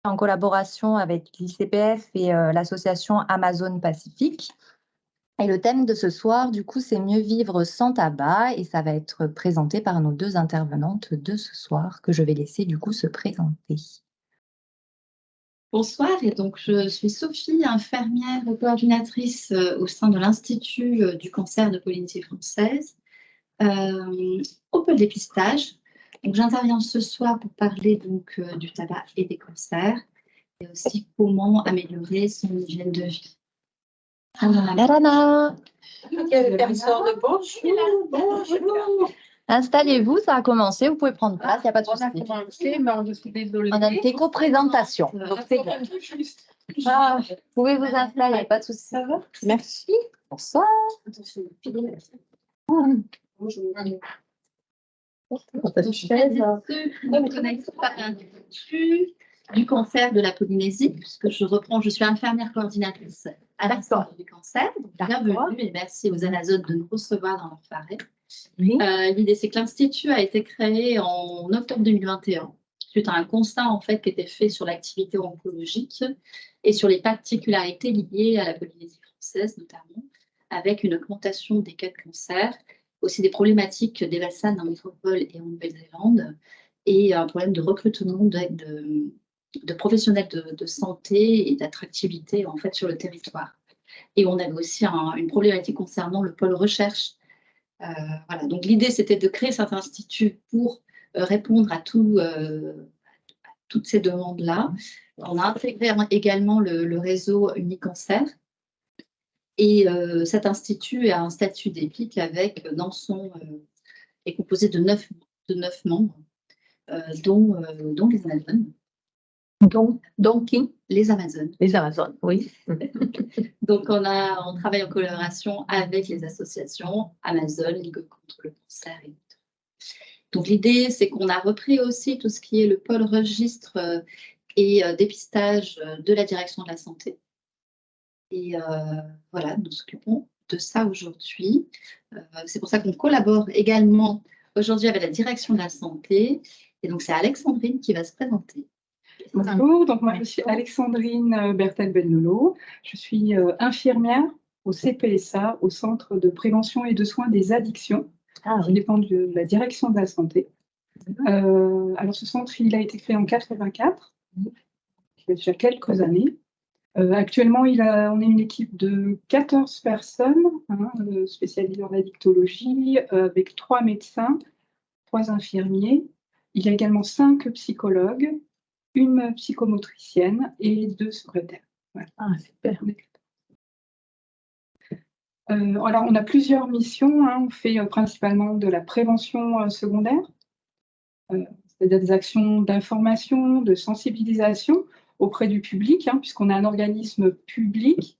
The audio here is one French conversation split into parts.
en collaboration avec l'ICPF et l'association Amazon Pacifique. Et le thème de ce soir, du coup, c'est mieux vivre sans tabac et ça va être présenté par nos deux intervenantes de ce soir que je vais laisser du coup se présenter. Bonsoir, et donc je suis Sophie, infirmière coordinatrice au sein de l'Institut du cancer de Polynésie française au pôle dépistage. Donc j'interviens ce soir pour parler donc du tabac et des cancers et aussi comment améliorer son hygiène de vie. Bonjour. Installez-vous, ça a commencé, vous pouvez prendre place, il n'y a pas de souci. On a une éco-présentation, donc c'est bon. Vous pouvez vous installer, pas de souci. Merci. Bonsoir. Bonjour. Du cancer de la Polynésie, puisque je suis infirmière coordinatrice à l'Institut du cancer. Bienvenue et merci aux Amazones de nous recevoir dans leur forêt. Oui. L'idée, c'est que l'Institut a été créé en octobre 2021, suite à un constat en fait qui était fait sur l'activité oncologique et sur les particularités liées à la Polynésie française notamment, avec une augmentation des cas de cancer, aussi des problématiques des vaccins en métropole et en Nouvelle-Zélande, et un problème de recrutement de professionnels de santé et d'attractivité en fait sur le territoire. Et on avait aussi une problématique concernant le pôle recherche. Voilà. Donc l'idée, c'était de créer cet institut pour répondre à toutes ces demandes-là. On a intégré également le réseau Unicancer. Et cet institut a un statut d'EPIC avec, est composé de 9 membres, dont les Amazones. Donc qui? Les Amazones. Les Amazones, oui. Donc on travaille en collaboration avec les associations Amazon, Ligue contre le cancer et autres. Donc l'idée, c'est qu'on a repris aussi tout ce qui est le pôle registre et dépistage de la direction de la santé. Et voilà, nous nous occupons de ça aujourd'hui. C'est pour ça qu'on collabore également aujourd'hui avec la direction de la santé. Et donc, c'est Alexandrine qui va se présenter. Bonjour, donc moi je suis Alexandrine Bertel-Bennolo. Je suis infirmière au CPSA, au Centre de prévention et de soins des addictions, qui dépend de la direction de la santé. Alors ce centre, il a été créé en 1984, il y a déjà quelques années. Actuellement, on est une équipe de 14 personnes spécialisées en addictologie, avec 3 médecins, 3 infirmiers. Il y a également 5 psychologues, une psychomotricienne et 2 secrétaires. Voilà. Ah, super. Alors, on a plusieurs missions. On fait principalement de la prévention secondaire, c'est-à-dire des actions d'information, de sensibilisation auprès du public, puisqu'on a un organisme public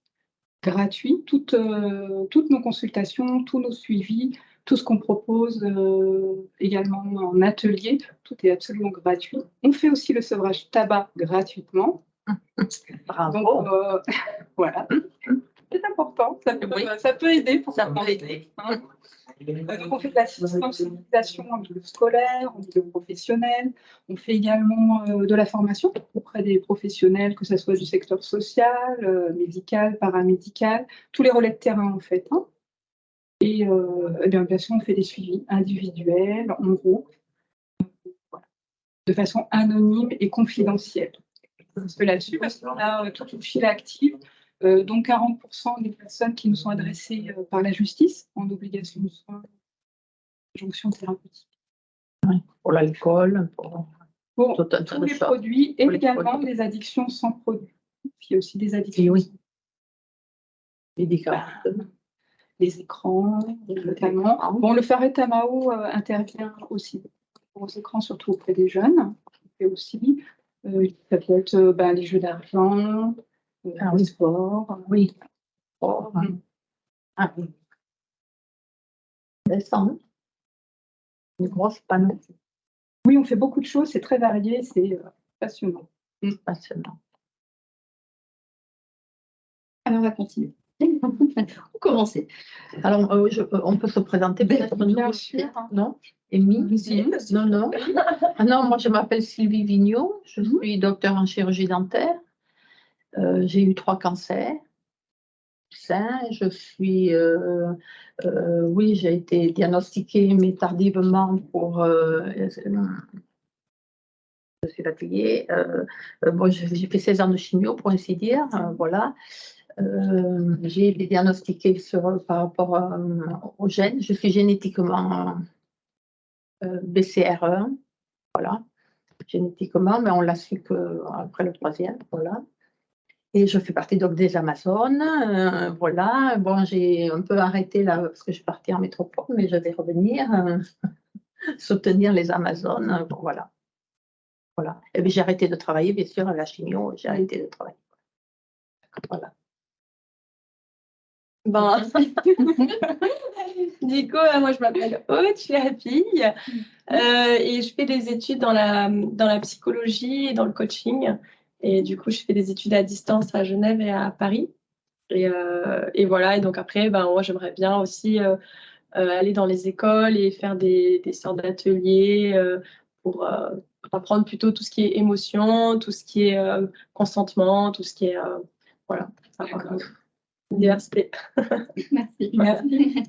gratuit. Toutes nos consultations, tous nos suivis, tout ce qu'on propose également en atelier, tout est absolument gratuit. On fait aussi le sevrage tabac gratuitement. Bravo. Donc, voilà. C'est important, ça peut aider pour ça. Donc, on fait de la sensibilisation au niveau scolaire, au niveau professionnel. On fait également de la formation auprès des professionnels, que ce soit du secteur social, médical, paramédical, tous les relais de terrain en fait. Et bien sûr, on fait des suivis individuels, en groupe, voilà, de façon anonyme et confidentielle. Parce que là-dessus, parce qu'on a toute une file active, dont 40% des personnes qui nous sont adressées par la justice en obligation de soins, jonction thérapeutique. Oui, pour l'alcool, pour tous les produits et également les addictions sans produits. Il y a aussi des addictions. Et oui. Les cartes. Les écrans, notamment. Bon, le Faretamao intervient aussi aux écrans, surtout auprès des jeunes. Et aussi, ça peut être les jeux d'argent, le sport. Oui. Ah oui. Intéressant. Une grosse panneau. Oui, on fait beaucoup de choses, c'est très varié, c'est passionnant. Passionnant. Alors, on va continuer. Vous commencez. Alors, on peut se présenter peut-être Bien nous sûr. non? Amy? Oui. Non, non. Ah non, moi je m'appelle Sylvie Vigneault, je suis docteur en chirurgie dentaire. J'ai eu 3 cancers. Je suis, oui, j'ai été diagnostiquée, mais tardivement pour, je suis fatiguée. Bon, j'ai fait 16 ans de chimio, pour ainsi dire, voilà. J'ai été diagnostiquée par rapport aux gènes. Je suis génétiquement BCR1, voilà, génétiquement, mais on l'a su qu'après le 3e, voilà. Et je fais partie donc des Amazones, voilà. Bon, j'ai un peu arrêté là parce que je suis partie en métropole, mais je vais revenir soutenir les Amazones, bon, voilà. Voilà. Et puis j'ai arrêté de travailler, bien sûr, à la chimio, j'ai arrêté de travailler. Voilà. Ben, du coup, moi je m'appelle Aude, je suis la fille et je fais des études dans la psychologie et dans le coaching. Et du coup, je fais des études à distance à Genève et à Paris. Et voilà, et donc après, ben, moi j'aimerais bien aussi aller dans les écoles et faire des sortes d'ateliers pour apprendre plutôt tout ce qui est émotion, tout ce qui est consentement, tout ce qui est voilà, diversité. Merci. Merci.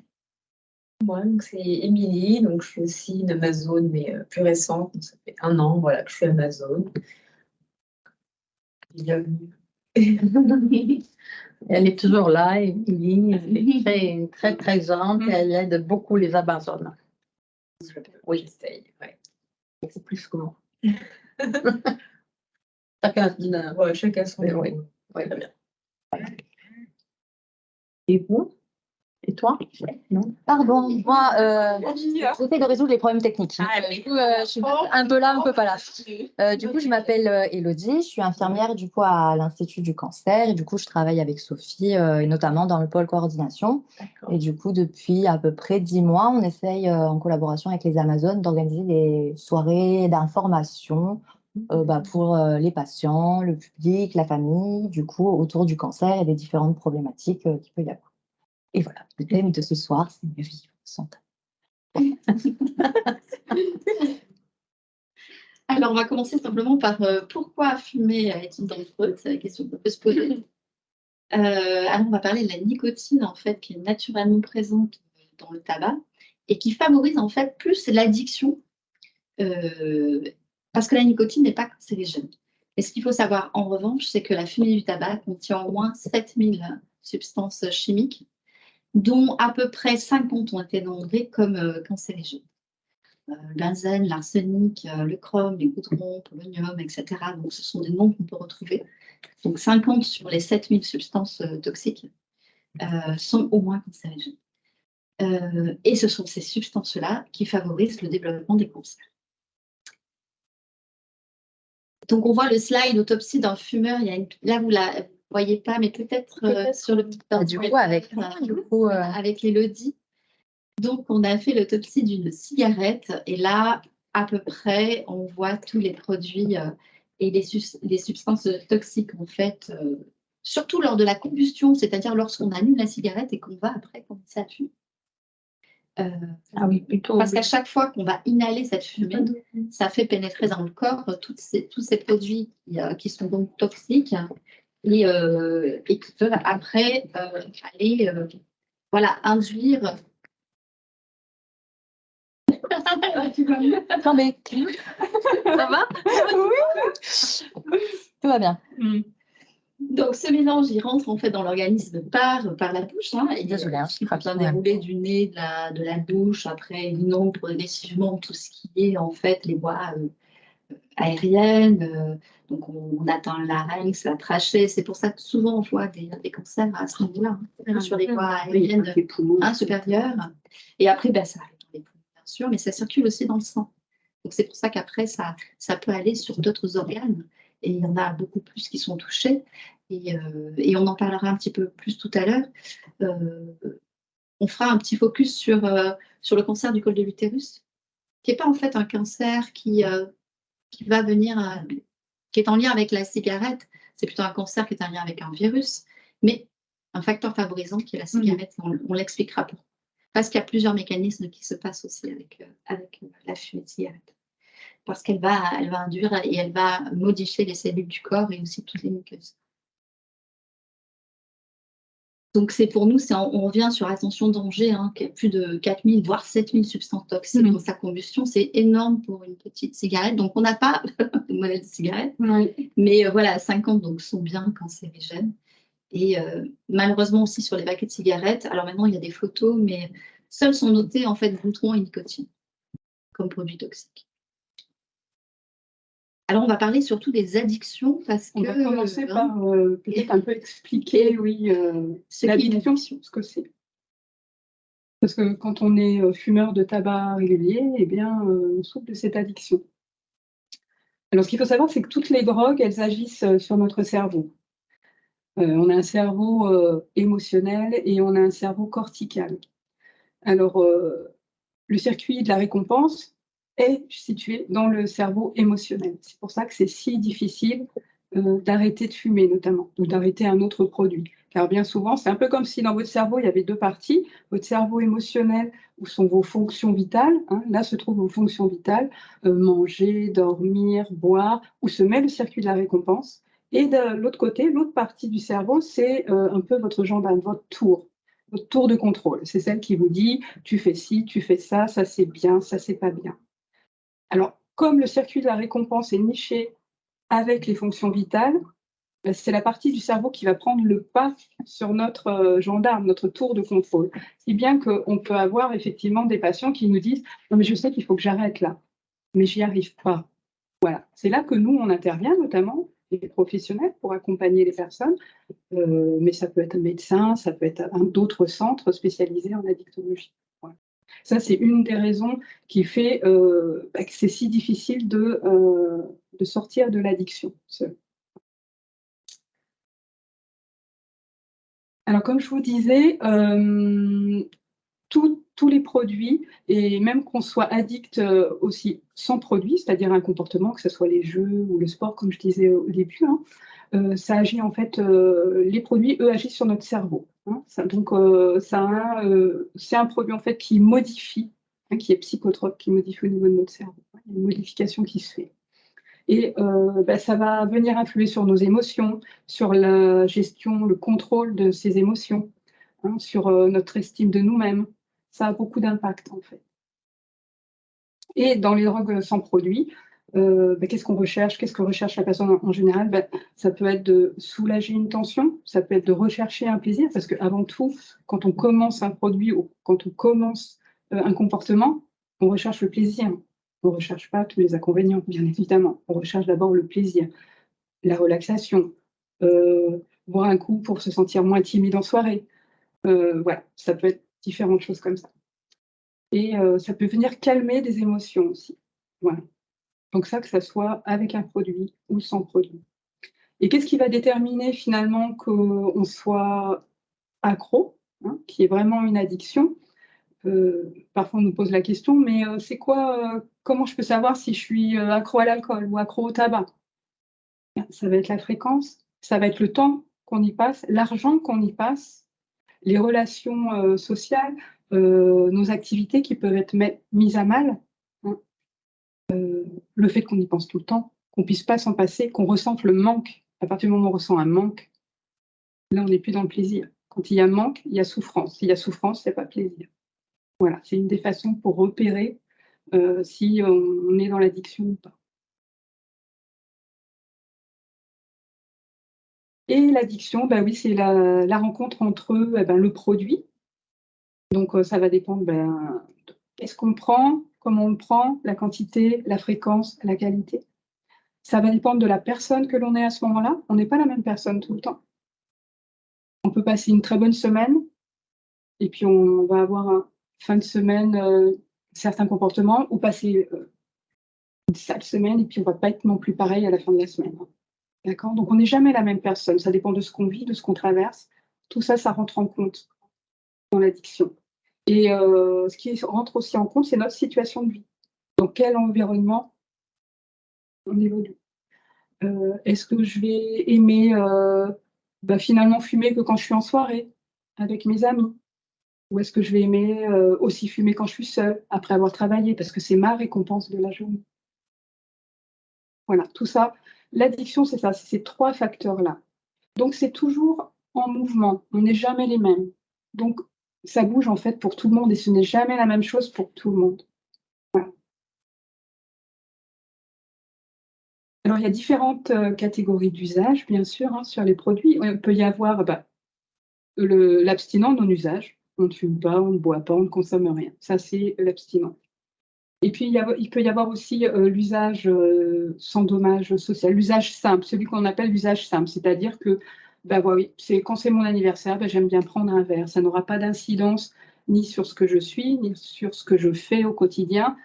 Moi, donc c'est Émilie, donc je suis aussi une Amazone, mais plus récente, donc ça fait 1 an, voilà, que je suis Amazone. Bienvenue. Elle est toujours là, Émilie, elle est très présente, elle aide beaucoup les Amazones. Oui, j'essaye, ouais. C'est plus que moi. Chacun son Oui, rôle. oui. Très bien. Et vous? Et toi? Non? Pardon, moi, j'essaie de résoudre les problèmes techniques. Du coup, je suis un peu là, un peu pas là. Du coup, je m'appelle Élodie, je suis infirmière du coup à l'Institut du cancer et du coup, je travaille avec Sophie et notamment dans le pôle coordination. Et du coup, depuis à peu près 10 mois, on essaye en collaboration avec les Amazones d'organiser des soirées d'information pour les patients, le public, la famille, du coup, autour du cancer et des différentes problématiques qu'il peut y avoir. Et voilà, le thème de ce soir, c'est mieux vivre sans tabac. Alors, on va commencer simplement par pourquoi fumer est-il dangereux? C'est la question qu'on peut se poser. Alors, on va parler de la nicotine, en fait, qui est naturellement présente dans le tabac et qui favorise, en fait, plus l'addiction parce que la nicotine n'est pas cancérigène. Et ce qu'il faut savoir, en revanche, c'est que la fumée du tabac contient au moins 7000 substances chimiques, dont à peu près 50 ont été nombrées comme cancérigènes. Le benzène, l'arsenic, le chrome, les goudrons, polonium, etc. Donc, ce sont des noms qu'on peut retrouver. Donc, 50 sur les 7000 substances toxiques sont au moins cancérigènes. Et ce sont ces substances-là qui favorisent le développement des cancers. Donc, on voit le slide autopsie d'un fumeur. Là, vous ne la voyez pas, mais peut-être sur le petit Du coup, avec Élodie. Donc, on a fait l'autopsie d'une cigarette. Et là, à peu près, on voit tous les produits et les substances toxiques, en fait, surtout lors de la combustion, c'est-à-dire lorsqu'on allume la cigarette et qu'on va après commencer à fumer. Ah oui, plutôt. Parce qu'à chaque fois qu'on va inhaler cette fumée, ça fait pénétrer dans le corps tous ces produits qui sont donc toxiques et qui peuvent après aller induire. Non mais Ça va? Oui. Tout va bien. Donc, ce mélange, il rentre en fait dans l'organisme par la bouche. Il va dérouler du nez, de la bouche. Après, il inonde progressivement tout ce qui est en fait les voies aériennes. Donc, on atteint le larynx, la trachée. C'est pour ça que souvent, on voit des cancers à ce niveau-là, sur les voies aériennes supérieures. Et après, ça arrive dans les poumons, bien sûr, mais ça circule aussi dans le sang. Donc, c'est pour ça qu'après, ça peut aller sur d'autres organes. Et il y en a beaucoup plus qui sont touchés. Et on en parlera un petit peu plus tout à l'heure. On fera un petit focus sur le cancer du col de l'utérus, qui n'est pas en fait un cancer qui va venir, qui est en lien avec la cigarette. C'est plutôt un cancer qui est en lien avec un virus. Mais un facteur favorisant qui est la cigarette. On l'expliquera pourquoi. Parce qu'il y a plusieurs mécanismes qui se passent aussi avec la fumée de cigarette. Parce qu'elle va induire et elle va modifier les cellules du corps et aussi toutes les muqueuses. Donc, c'est pour nous, on revient sur attention danger, qui a plus de 4000, voire 7000 substances toxiques dans sa combustion. C'est énorme pour une petite cigarette. Donc, on n'a pas de modèle de cigarette. Mais voilà, 50 donc, sont bien cancérigènes. Et malheureusement aussi sur les paquets de cigarettes. Alors maintenant, il y a des photos, mais seuls sont notés en fait goudron et nicotine comme produits toxiques. Alors, on va parler surtout des addictions parce que... On va commencer par peut-être un peu expliquer, l'addiction, ce que c'est. Parce que quand on est fumeur de tabac régulier, eh bien, on souffre de cette addiction. Alors, ce qu'il faut savoir, c'est que toutes les drogues, elles agissent sur notre cerveau. On a un cerveau émotionnel et on a un cerveau cortical. Alors, le circuit de la récompense est situé dans le cerveau émotionnel. C'est pour ça que c'est si difficile d'arrêter de fumer, notamment, ou d'arrêter un autre produit. Car bien souvent, c'est un peu comme si dans votre cerveau, il y avait deux parties. Votre cerveau émotionnel, où sont vos fonctions vitales. Là se trouvent vos fonctions vitales, manger, dormir, boire, où se met le circuit de la récompense. Et de l'autre côté, l'autre partie du cerveau, c'est un peu votre gendarme, votre tour de contrôle. C'est celle qui vous dit, tu fais ci, tu fais ça c'est bien, ça c'est pas bien. Alors, comme le circuit de la récompense est niché avec les fonctions vitales, c'est la partie du cerveau qui va prendre le pas sur notre gendarme, notre tour de contrôle. Si bien qu'on peut avoir effectivement des patients qui nous disent « Non, mais je sais qu'il faut que j'arrête là, mais j'y arrive pas. » Voilà, c'est là que nous, on intervient notamment, les professionnels, pour accompagner les personnes, mais ça peut être un médecin, ça peut être d'autres centres spécialisés en addictologie. Voilà. Ça, c'est une des raisons qui fait que c'est si difficile de sortir de l'addiction. Alors, comme je vous disais, tous les produits, et même qu'on soit addict aussi sans produit, c'est-à-dire un comportement, que ce soit les jeux ou le sport, comme je disais au début, ça agit en fait, les produits, eux, agissent sur notre cerveau. Donc, c'est un produit en fait qui modifie, qui est psychotrope, qui modifie au niveau de notre cerveau. Il y a une modification qui se fait. Et ça va venir influer sur nos émotions, sur la gestion, le contrôle de ces émotions, sur notre estime de nous-mêmes. Ça a beaucoup d'impact en fait. Et dans les drogues sans produit, qu'est-ce qu'on recherche? Qu'est-ce que recherche la personne en général? Ça peut être de soulager une tension, ça peut être de rechercher un plaisir, parce qu'avant tout, quand on commence un produit ou quand on commence un comportement, on recherche le plaisir. On ne recherche pas tous les inconvénients, bien évidemment. On recherche d'abord le plaisir, la relaxation, boire un coup pour se sentir moins timide en soirée. Voilà, ça peut être différentes choses comme ça. Et ça peut venir calmer des émotions aussi. Voilà. Donc ça, que ça soit avec un produit ou sans produit. Et qu'est-ce qui va déterminer finalement qu'on soit accro, qui est vraiment une addiction? Parfois on nous pose la question, mais c'est quoi, comment je peux savoir si je suis accro à l'alcool ou accro au tabac? Ça va être la fréquence, ça va être le temps qu'on y passe, l'argent qu'on y passe, les relations sociales, nos activités qui peuvent être mises à mal, le fait qu'on y pense tout le temps, qu'on ne puisse pas s'en passer, qu'on ressente le manque. À partir du moment où on ressent un manque, là on n'est plus dans le plaisir. Quand il y a manque, il y a souffrance. S'il y a souffrance, il n'y a pas plaisir. Voilà, c'est une des façons pour repérer si on est dans l'addiction ou pas. Et l'addiction, oui, c'est la rencontre entre le produit. Donc, ça va dépendre de qu'est-ce qu'on prend, comment on le prend, la quantité, la fréquence, la qualité. Ça va dépendre de la personne que l'on est à ce moment-là. On n'est pas la même personne tout le temps. On peut passer une très bonne semaine et puis on va avoir fin de semaine certains comportements ou passer une sale semaine et puis on ne va pas être non plus pareil à la fin de la semaine. D'accord? Donc, on n'est jamais la même personne. Ça dépend de ce qu'on vit, de ce qu'on traverse. Tout ça, ça rentre en compte dans l'addiction. Et ce qui rentre aussi en compte, c'est notre situation de vie. Dans quel environnement on évolue? Est-ce que je vais aimer bah, finalement fumer que quand je suis en soirée avec mes amis? Ou est-ce que je vais aimer aussi fumer quand je suis seule, après avoir travaillé, parce que c'est ma récompense de la journée? Voilà, tout ça. L'addiction, c'est ça, c'est ces 3 facteurs-là. Donc c'est toujours en mouvement, on n'est jamais les mêmes. Donc ça bouge en fait pour tout le monde et ce n'est jamais la même chose pour tout le monde. Voilà. Alors il y a différentes, catégories d'usage, bien sûr, hein, sur les produits. Il peut y avoir, bah, l'abstinent non-usage. On ne fume pas, on ne boit pas, on ne consomme rien. Ça, c'est l'abstinent. Et puis il peut y avoir aussi, l'usage, sans dommage social, l'usage simple, celui qu'on appelle l'usage simple. C'est-à-dire que, bah, oui, c'est quand c'est mon anniversaire, bah, j'aime bien prendre un verre. Ça n'aura pas d'incidence ni sur ce que je suis, ni sur ce que je fais au quotidien.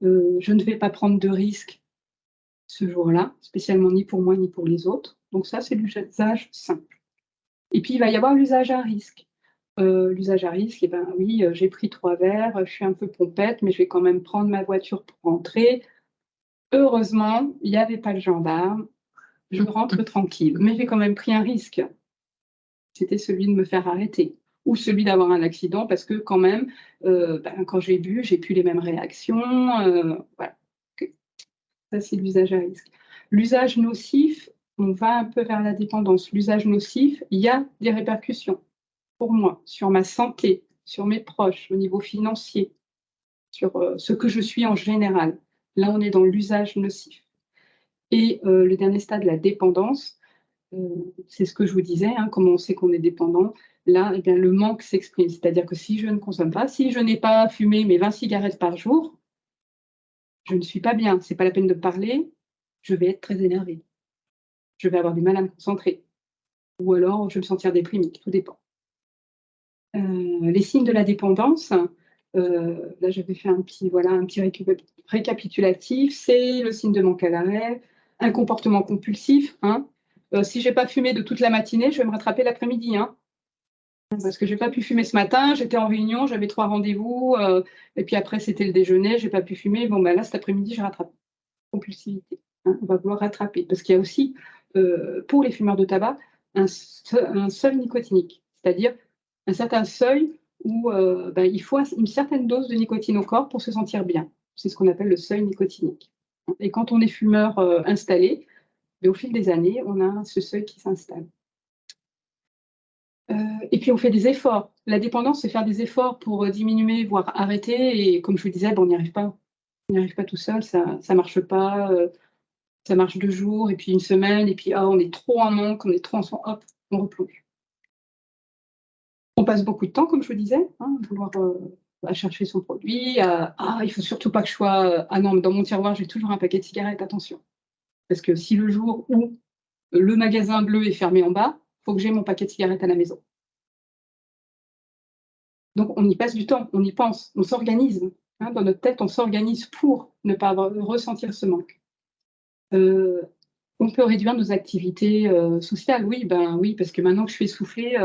Je ne vais pas prendre de risques ce jour-là, spécialement ni pour moi ni pour les autres. Donc ça, c'est l'usage simple. Et puis il va y avoir l'usage à risque. L'usage à risque, eh ben oui, j'ai pris 3 verres, je suis un peu pompette, mais je vais quand même prendre ma voiture pour rentrer. Heureusement, il n'y avait pas le gendarme, je rentre tranquille, mais j'ai quand même pris un risque. C'était celui de me faire arrêter ou celui d'avoir un accident parce que quand même, quand j'ai bu, j'ai plus les mêmes réactions, voilà. Ça, c'est l'usage à risque. L'usage nocif, on va un peu vers la dépendance. L'usage nocif, il y a des répercussions pour moi, sur ma santé, sur mes proches, au niveau financier, sur ce que je suis en général. Là, on est dans l'usage nocif. Et le dernier stade, la dépendance, c'est ce que je vous disais, hein, comment on sait qu'on est dépendant. Là, eh bien, le manque s'exprime, c'est-à-dire que si je ne consomme pas, si je n'ai pas fumé mes 20 cigarettes par jour, je ne suis pas bien, c'est pas la peine de parler, je vais être très énervée. Je vais avoir du mal à me concentrer. Ou alors, je vais me sentir déprimée, tout dépend. Les signes de la dépendance, là j'avais fait un petit récapitulatif, c'est le signe de manque à l'arrêt, un comportement compulsif, hein. Si j'ai pas fumé de toute la matinée, je vais me rattraper l'après-midi, hein. Parce que j'ai pas pu fumer ce matin, j'étais en réunion, j'avais 3 rendez-vous, et puis après c'était le déjeuner, j'ai pas pu fumer. Bon, bah, là, cet après-midi, je rattrape. Compulsivité, hein, on va vouloir rattraper. Parce qu'il y a aussi, pour les fumeurs de tabac, un seuil nicotinique, c'est-à-dire un certain seuil où il faut une certaine dose de nicotine au corps pour se sentir bien. C'est ce qu'on appelle le seuil nicotinique. Et quand on est fumeur installé, au fil des années, on a ce seuil qui s'installe. Et puis on fait des efforts. La dépendance, c'est faire des efforts pour diminuer, voire arrêter. Et comme je vous disais, on n'y arrive pas. On n'y arrive pas tout seul, ça ne marche pas. Ça marche 2 jours, et puis 1 semaine, et puis on est trop en manque, on est trop en son, hop, on replonge. On passe beaucoup de temps, comme je vous disais, hein, vouloir à chercher son produit, il faut surtout pas que je sois. Ah non, dans mon tiroir, j'ai toujours un paquet de cigarettes, attention. Parce que si le jour où le magasin bleu est fermé en bas, il faut que j'ai mon paquet de cigarettes à la maison. Donc on y passe du temps, on y pense, on s'organise. Hein, dans notre tête, on s'organise pour ne pas ressentir ce manque. On peut réduire nos activités sociales, oui, parce que maintenant que je suis essoufflée,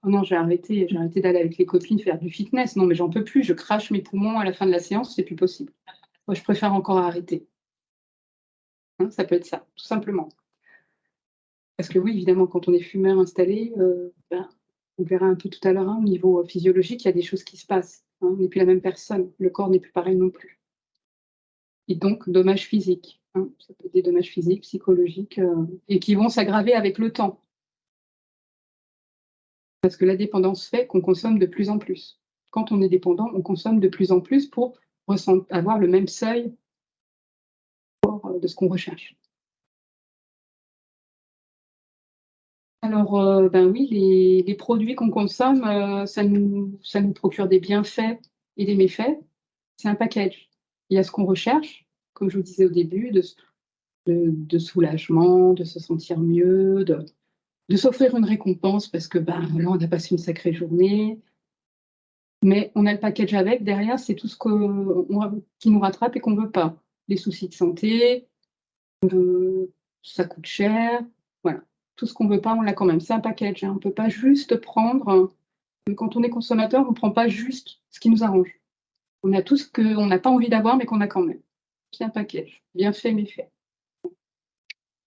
oh non, j'ai arrêté d'aller avec les copines faire du fitness. Non, mais j'en peux plus, je crache mes poumons à la fin de la séance, c'est plus possible. Moi, je préfère encore arrêter. Hein, ça peut être ça, tout simplement. Parce que oui, évidemment, quand on est fumeur installé, on verra un peu tout à l'heure, hein, au niveau physiologique, il y a des choses qui se passent. Hein, on n'est plus la même personne, le corps n'est plus pareil non plus. Et donc, dommages physiques. Hein, ça peut être des dommages physiques, psychologiques, et qui vont s'aggraver avec le temps. Parce que la dépendance fait qu'on consomme de plus en plus. Quand on est dépendant, on consomme de plus en plus pour avoir le même seuil de ce qu'on recherche. Alors, oui, les produits qu'on consomme, ça nous procure des bienfaits et des méfaits. C'est un package. Il y a ce qu'on recherche, comme je vous disais au début, de soulagement, de se sentir mieux, de s'offrir une récompense parce que là, on a passé une sacrée journée. Mais on a le package avec, derrière, c'est tout ce qui nous rattrape et qu'on ne veut pas. Les soucis de santé, ça coûte cher, voilà. Tout ce qu'on ne veut pas, on l'a quand même. C'est un package, hein. On ne peut pas juste prendre. Quand on est consommateur, on ne prend pas juste ce qui nous arrange. On a tout ce qu'on n'a pas envie d'avoir, mais qu'on a quand même. C'est un package, bien fait, mais fait.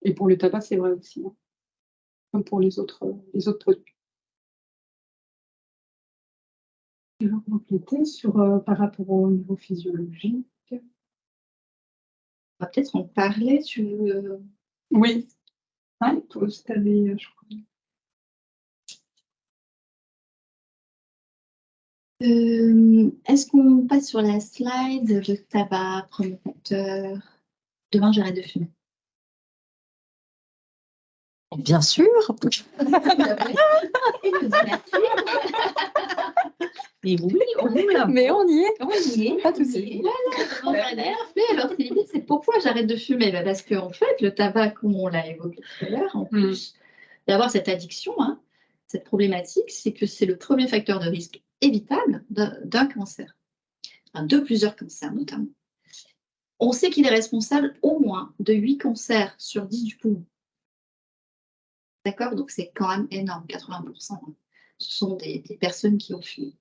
Et pour le tabac, c'est vrai aussi. Hein. comme pour les autres produits. Je vais compléter par rapport au niveau physiologique. On va peut-être en parler. Oui. Hein, toi aussi, t'avais, je crois. Est-ce qu'on passe sur la slide? Le tabac, premier facteur. Demain, j'arrête de fumer. Bien sûr. Mais oui, Mais on y est. on y est. Pas de souci. Voilà, alors, l'idée, c'est pourquoi j'arrête de fumer? Parce qu'en fait, le tabac, comme on l'a évoqué tout à l'heure, en plus d'avoir cette addiction, hein, cette problématique, c'est que c'est le premier facteur de risque évitable d'un cancer, enfin, de plusieurs cancers notamment. On sait qu'il est responsable au moins de 8 cancers sur 10 du poumon. D'accord? Donc c'est quand même énorme, 80%. Hein. Ce sont des personnes qui ont fumé.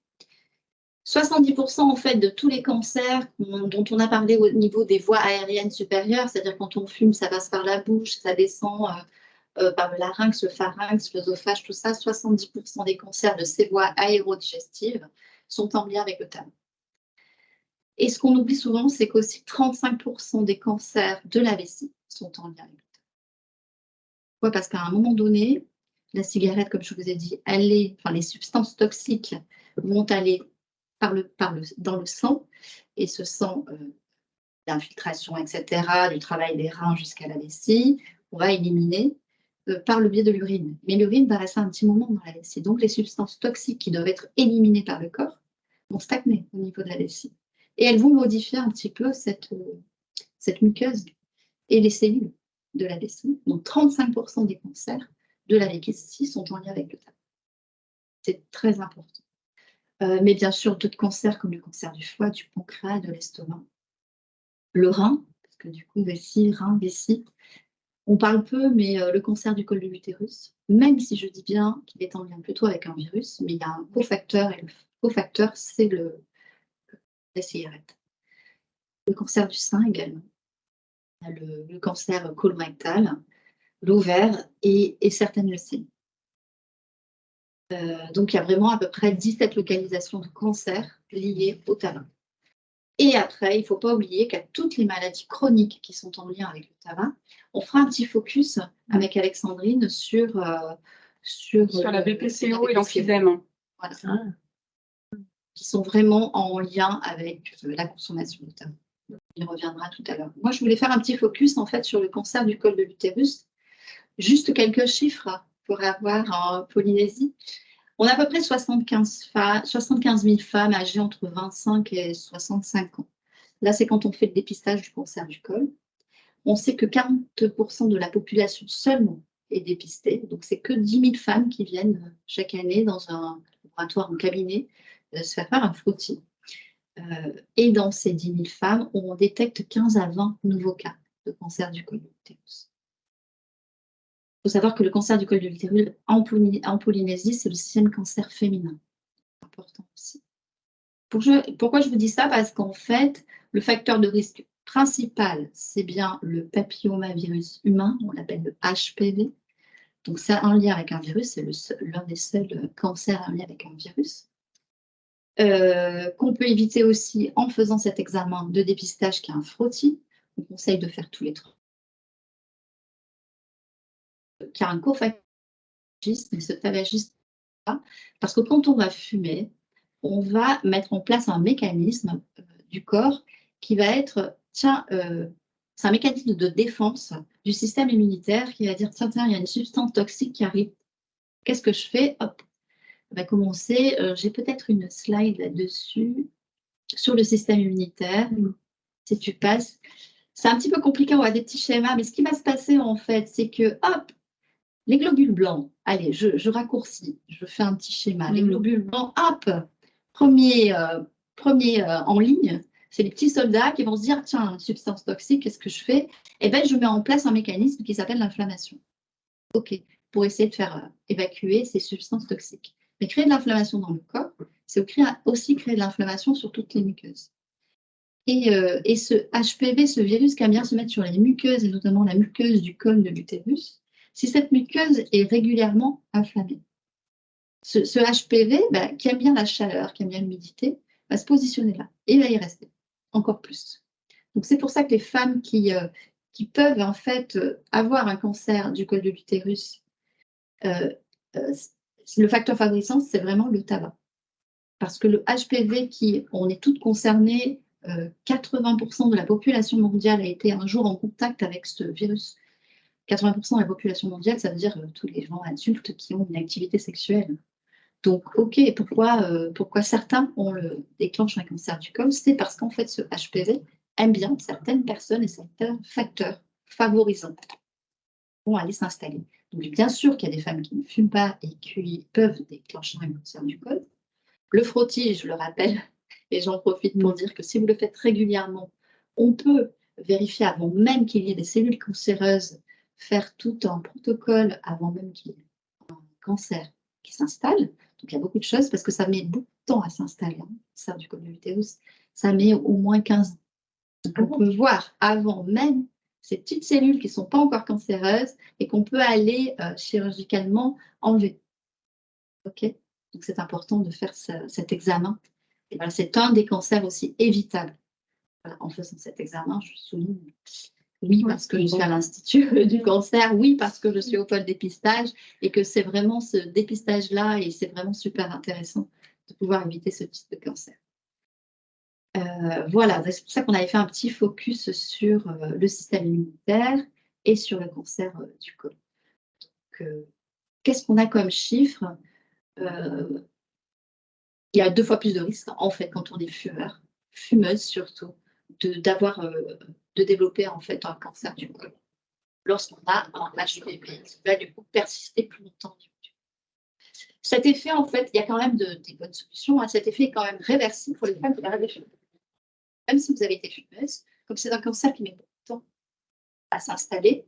70% en fait de tous les cancers dont on a parlé au niveau des voies aériennes supérieures, c'est-à-dire quand on fume, ça passe par la bouche, ça descend par le larynx, le pharynx, l'œsophage, tout ça, 70% des cancers de ces voies aérodigestives sont en lien avec le tabac. Et ce qu'on oublie souvent, c'est qu'aussi 35% des cancers de la vessie sont en lien avec le tabac. Pourquoi? Parce qu'à un moment donné, la cigarette, comme je vous ai dit, les substances toxiques vont aller dans le sang, et ce sang d'infiltration, etc., du travail des reins jusqu'à la vessie, on va éliminer par le biais de l'urine. Mais l'urine va rester un petit moment dans la vessie. Donc les substances toxiques qui doivent être éliminées par le corps vont stagner au niveau de la vessie. Et elles vont modifier un petit peu cette muqueuse et les cellules de la vessie. Donc 35% des cancers de la vessie sont en lien avec le tabac. C'est très important. Mais bien sûr, d'autres cancers comme le cancer du foie, du pancréas, de l'estomac, le rein, parce que du coup, vessie, rein, vessie, on parle peu, mais le cancer du col de l'utérus, même si je dis bien qu'il est en lien plutôt avec un virus, mais il y a un cofacteur, et le cofacteur, c'est la cigarette. Le cancer du sein également, le cancer colorectal, l'ovaire et certaines leucémies. Donc, il y a vraiment à peu près 17 localisations de cancer liées au tabac. Et après, il ne faut pas oublier qu'à toutes les maladies chroniques qui sont en lien avec le tabac, on fera un petit focus avec Alexandrine sur la BPCO et l'emphysème. Voilà. Qui sont vraiment en lien avec la consommation de tabac. On y reviendra tout à l'heure. Moi, je voulais faire un petit focus en fait sur le cancer du col de l'utérus. Juste quelques chiffres pour avoir en Polynésie. On a à peu près 75 000 femmes âgées entre 25 et 65 ans. Là, c'est quand on fait le dépistage du cancer du col. On sait que 40% de la population seulement est dépistée. Donc, c'est que 10 000 femmes qui viennent chaque année dans un laboratoire, un cabinet, se faire un frottis. Et dans ces 10 000 femmes, on détecte 15 à 20 nouveaux cas de cancer du col de l'utérus. Il faut savoir que le cancer du col de l'utérus en Polynésie, c'est le 6e cancer féminin. C'est important aussi. Pourquoi je vous dis ça? Parce qu'en fait, le facteur de risque principal, c'est bien le papillomavirus humain, on l'appelle le HPV. Donc, c'est un lien avec un virus, c'est l'un des seuls cancers en lien avec un virus. Qu'on peut éviter aussi en faisant cet examen de dépistage qui est un frottis. On conseille de faire tous les 3. Qui a un cofacteur, mais ce tabagisme, parce que quand on va fumer, on va mettre en place un mécanisme du corps qui va être, c'est un mécanisme de défense du système immunitaire qui va dire, tiens, il y a une substance toxique qui arrive. Qu'est-ce que je fais? Hop, on va commencer. J'ai peut-être une slide là-dessus sur le système immunitaire. Si tu passes, c'est un petit peu compliqué, on a des petits schémas, mais ce qui va se passer en fait, c'est que, hop, les globules blancs, allez, je raccourcis, je fais un petit schéma. Les globules blancs, hop, premier en ligne, c'est les petits soldats qui vont se dire, tiens, une substance toxique, qu'est-ce que je fais? Eh bien, je mets en place un mécanisme qui s'appelle l'inflammation. OK, pour essayer de faire évacuer ces substances toxiques. Mais créer de l'inflammation dans le corps, c'est aussi créer de l'inflammation sur toutes les muqueuses. Et ce HPV, ce virus qui aime bien se mettre sur les muqueuses, et notamment la muqueuse du col de l'utérus, si cette muqueuse est régulièrement inflammée. Ce HPV, qui aime bien la chaleur, qui aime bien l'humidité, va se positionner là et va y rester encore plus. Donc, c'est pour ça que les femmes qui peuvent en fait avoir un cancer du col de l'utérus, le facteur favorisant, c'est vraiment le tabac. Parce que le HPV, on est toutes concernées, 80% de la population mondiale a été un jour en contact avec ce virus. 80% de la population mondiale, ça veut dire tous les gens adultes qui ont une activité sexuelle. Donc, ok, pourquoi certains déclenchent un cancer du col? C'est parce qu'en fait, ce HPV aime bien certaines personnes et certains facteurs favorisants vont aller s'installer. Donc, bien sûr qu'il y a des femmes qui ne fument pas et qui peuvent déclencher un cancer du col. Le frottis, je le rappelle, et j'en profite pour dire que si vous le faites régulièrement, on peut vérifier avant même qu'il y ait des cellules cancéreuses, faire tout un protocole avant même qu'il y ait un cancer qui s'installe. Donc, il y a beaucoup de choses parce que ça met beaucoup de temps à s'installer. Le cancer du col de l'utérus, ça met au moins 15 ans. Donc, on peut voir avant même ces petites cellules qui ne sont pas encore cancéreuses et qu'on peut aller chirurgicalement enlever. OK ? Donc, c'est important de faire cet examen. Et voilà, c'est un des cancers aussi évitables. Voilà, en faisant cet examen, je souligne, oui, parce que je suis à l'Institut du cancer, oui, parce que je suis au pôle dépistage et que c'est vraiment ce dépistage-là et c'est vraiment super intéressant de pouvoir éviter ce type de cancer. Voilà, c'est pour ça qu'on avait fait un petit focus sur le système immunitaire et sur le cancer du col. Qu'est-ce qu'on a comme chiffre? Il y a 2 fois plus de risques, en fait, quand on est fumeur, fumeuse surtout, de développer en fait un cancer du col lorsqu'on a un HPV qui va du coup persister plus longtemps. Cet effet, en fait, il y a quand même des bonnes solutions. Hein. Cet effet est quand même réversible pour les femmes qui arrêtent de fumer. Même si vous avez été fumeuse, comme c'est un cancer qui met beaucoup de temps à s'installer,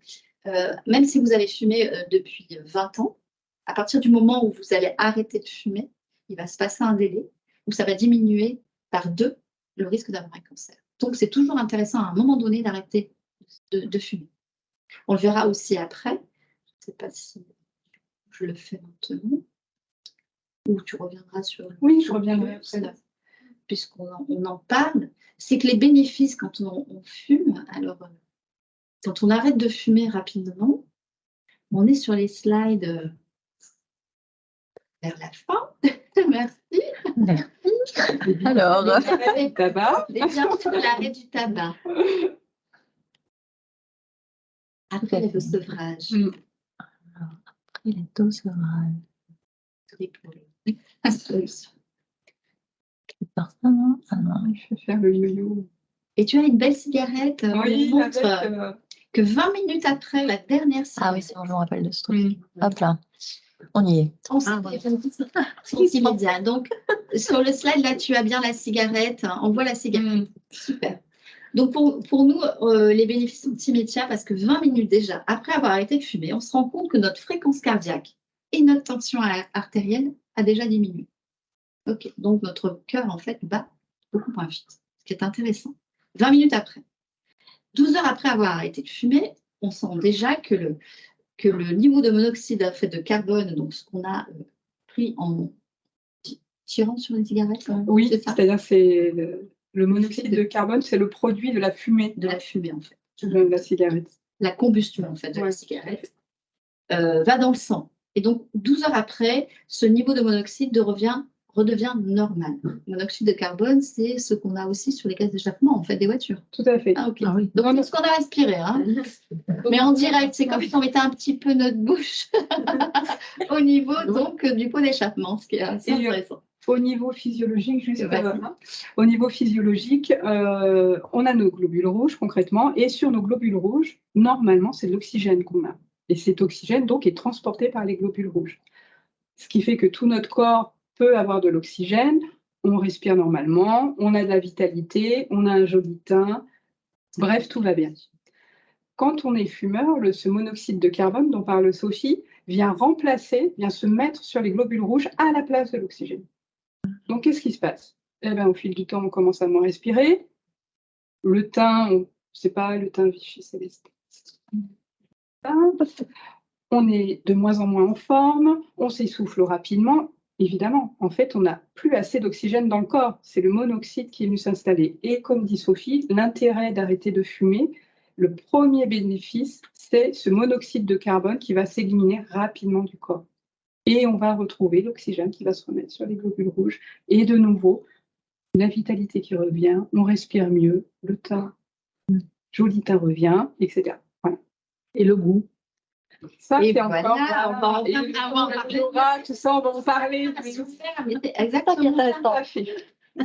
même si vous avez fumé depuis 20 ans, à partir du moment où vous allez arrêter de fumer, il va se passer un délai où ça va diminuer par 2 le risque d'avoir un cancer. Donc, c'est toujours intéressant à un moment donné d'arrêter de fumer. On le verra aussi après. Je ne sais pas si je le fais maintenant ou tu reviendras sur... Oui, je reviendrai après. Puisqu'on en parle, c'est que les bénéfices quand on fume, alors quand on arrête de fumer rapidement, on est sur les slides vers la fin. Merci. Merci. Alors, Le tabac. Les bienfaits de l'arrêt du tabac. Après le sevrage. après les dosages. Je vais faire le yo-yo. Et tu as une belle cigarette. Oui, on montre que 20 minutes après la dernière cigarette. Ah oui, c'est bon, je me rappelle de ce truc. Hop là, on y est. C'est immédiat. Donc, sur le slide, là, tu as bien la cigarette. On voit la cigarette. Super. Donc, pour nous, les bénéfices sont immédiats parce que 20 minutes déjà, après avoir arrêté de fumer, on se rend compte que notre fréquence cardiaque et notre tension artérielle a déjà diminué. OK. Donc, notre cœur, en fait, bat beaucoup moins vite, ce qui est intéressant. 20 minutes après. 12 heures après avoir arrêté de fumer, on sent déjà que le niveau de monoxyde de carbone, donc ce qu'on a pris en tirant sur les cigarettes. Oui, c'est-à-dire c'est le monoxyde de carbone, c'est le produit de la fumée. De la fumée, en fait. De la cigarette. La combustion, en fait, de la cigarette va dans le sang. Et donc, 12 heures après, ce niveau de monoxyde redevient normal. Le monoxyde de carbone, c'est ce qu'on a aussi sur les gaz d'échappement, en fait, des voitures. Tout à fait. Ah, okay. Ah, oui. Donc, c'est ce qu'on a respiré. Hein. Mais en direct, c'est comme si on mettait un petit peu notre bouche au niveau donc, du pot d'échappement, ce qui est assez intéressant. Au niveau physiologique, au niveau physiologique, on a nos globules rouges concrètement, et sur nos globules rouges, normalement, c'est de l'oxygène qu'on a. Et cet oxygène, donc, est transporté par les globules rouges. Ce qui fait que tout notre corps peut avoir de l'oxygène, on respire normalement, on a de la vitalité, on a un joli teint, bref, tout va bien. Quand on est fumeur, ce monoxyde de carbone dont parle Sophie vient se mettre sur les globules rouges à la place de l'oxygène. Donc, qu'est-ce qui se passe? Eh bien, au fil du temps, on commence à moins respirer. Le teint, c'est pas le teint Vichy céleste. on est de moins en moins en forme, on s'essouffle rapidement. Évidemment, en fait, on n'a plus assez d'oxygène dans le corps. C'est le monoxyde qui est venu s'installer. Et comme dit Sophie, l'intérêt d'arrêter de fumer, le premier bénéfice, c'est ce monoxyde de carbone qui va s'éliminer rapidement du corps. Et on va retrouver l'oxygène qui va se remettre sur les globules rouges. Et de nouveau, la vitalité qui revient, on respire mieux, le teint, joli teint revient, etc. Voilà. Et le goût. Ça, Et c'est voilà, encore... on va en parler. Tout ça, on va en parler. Exactement. C'est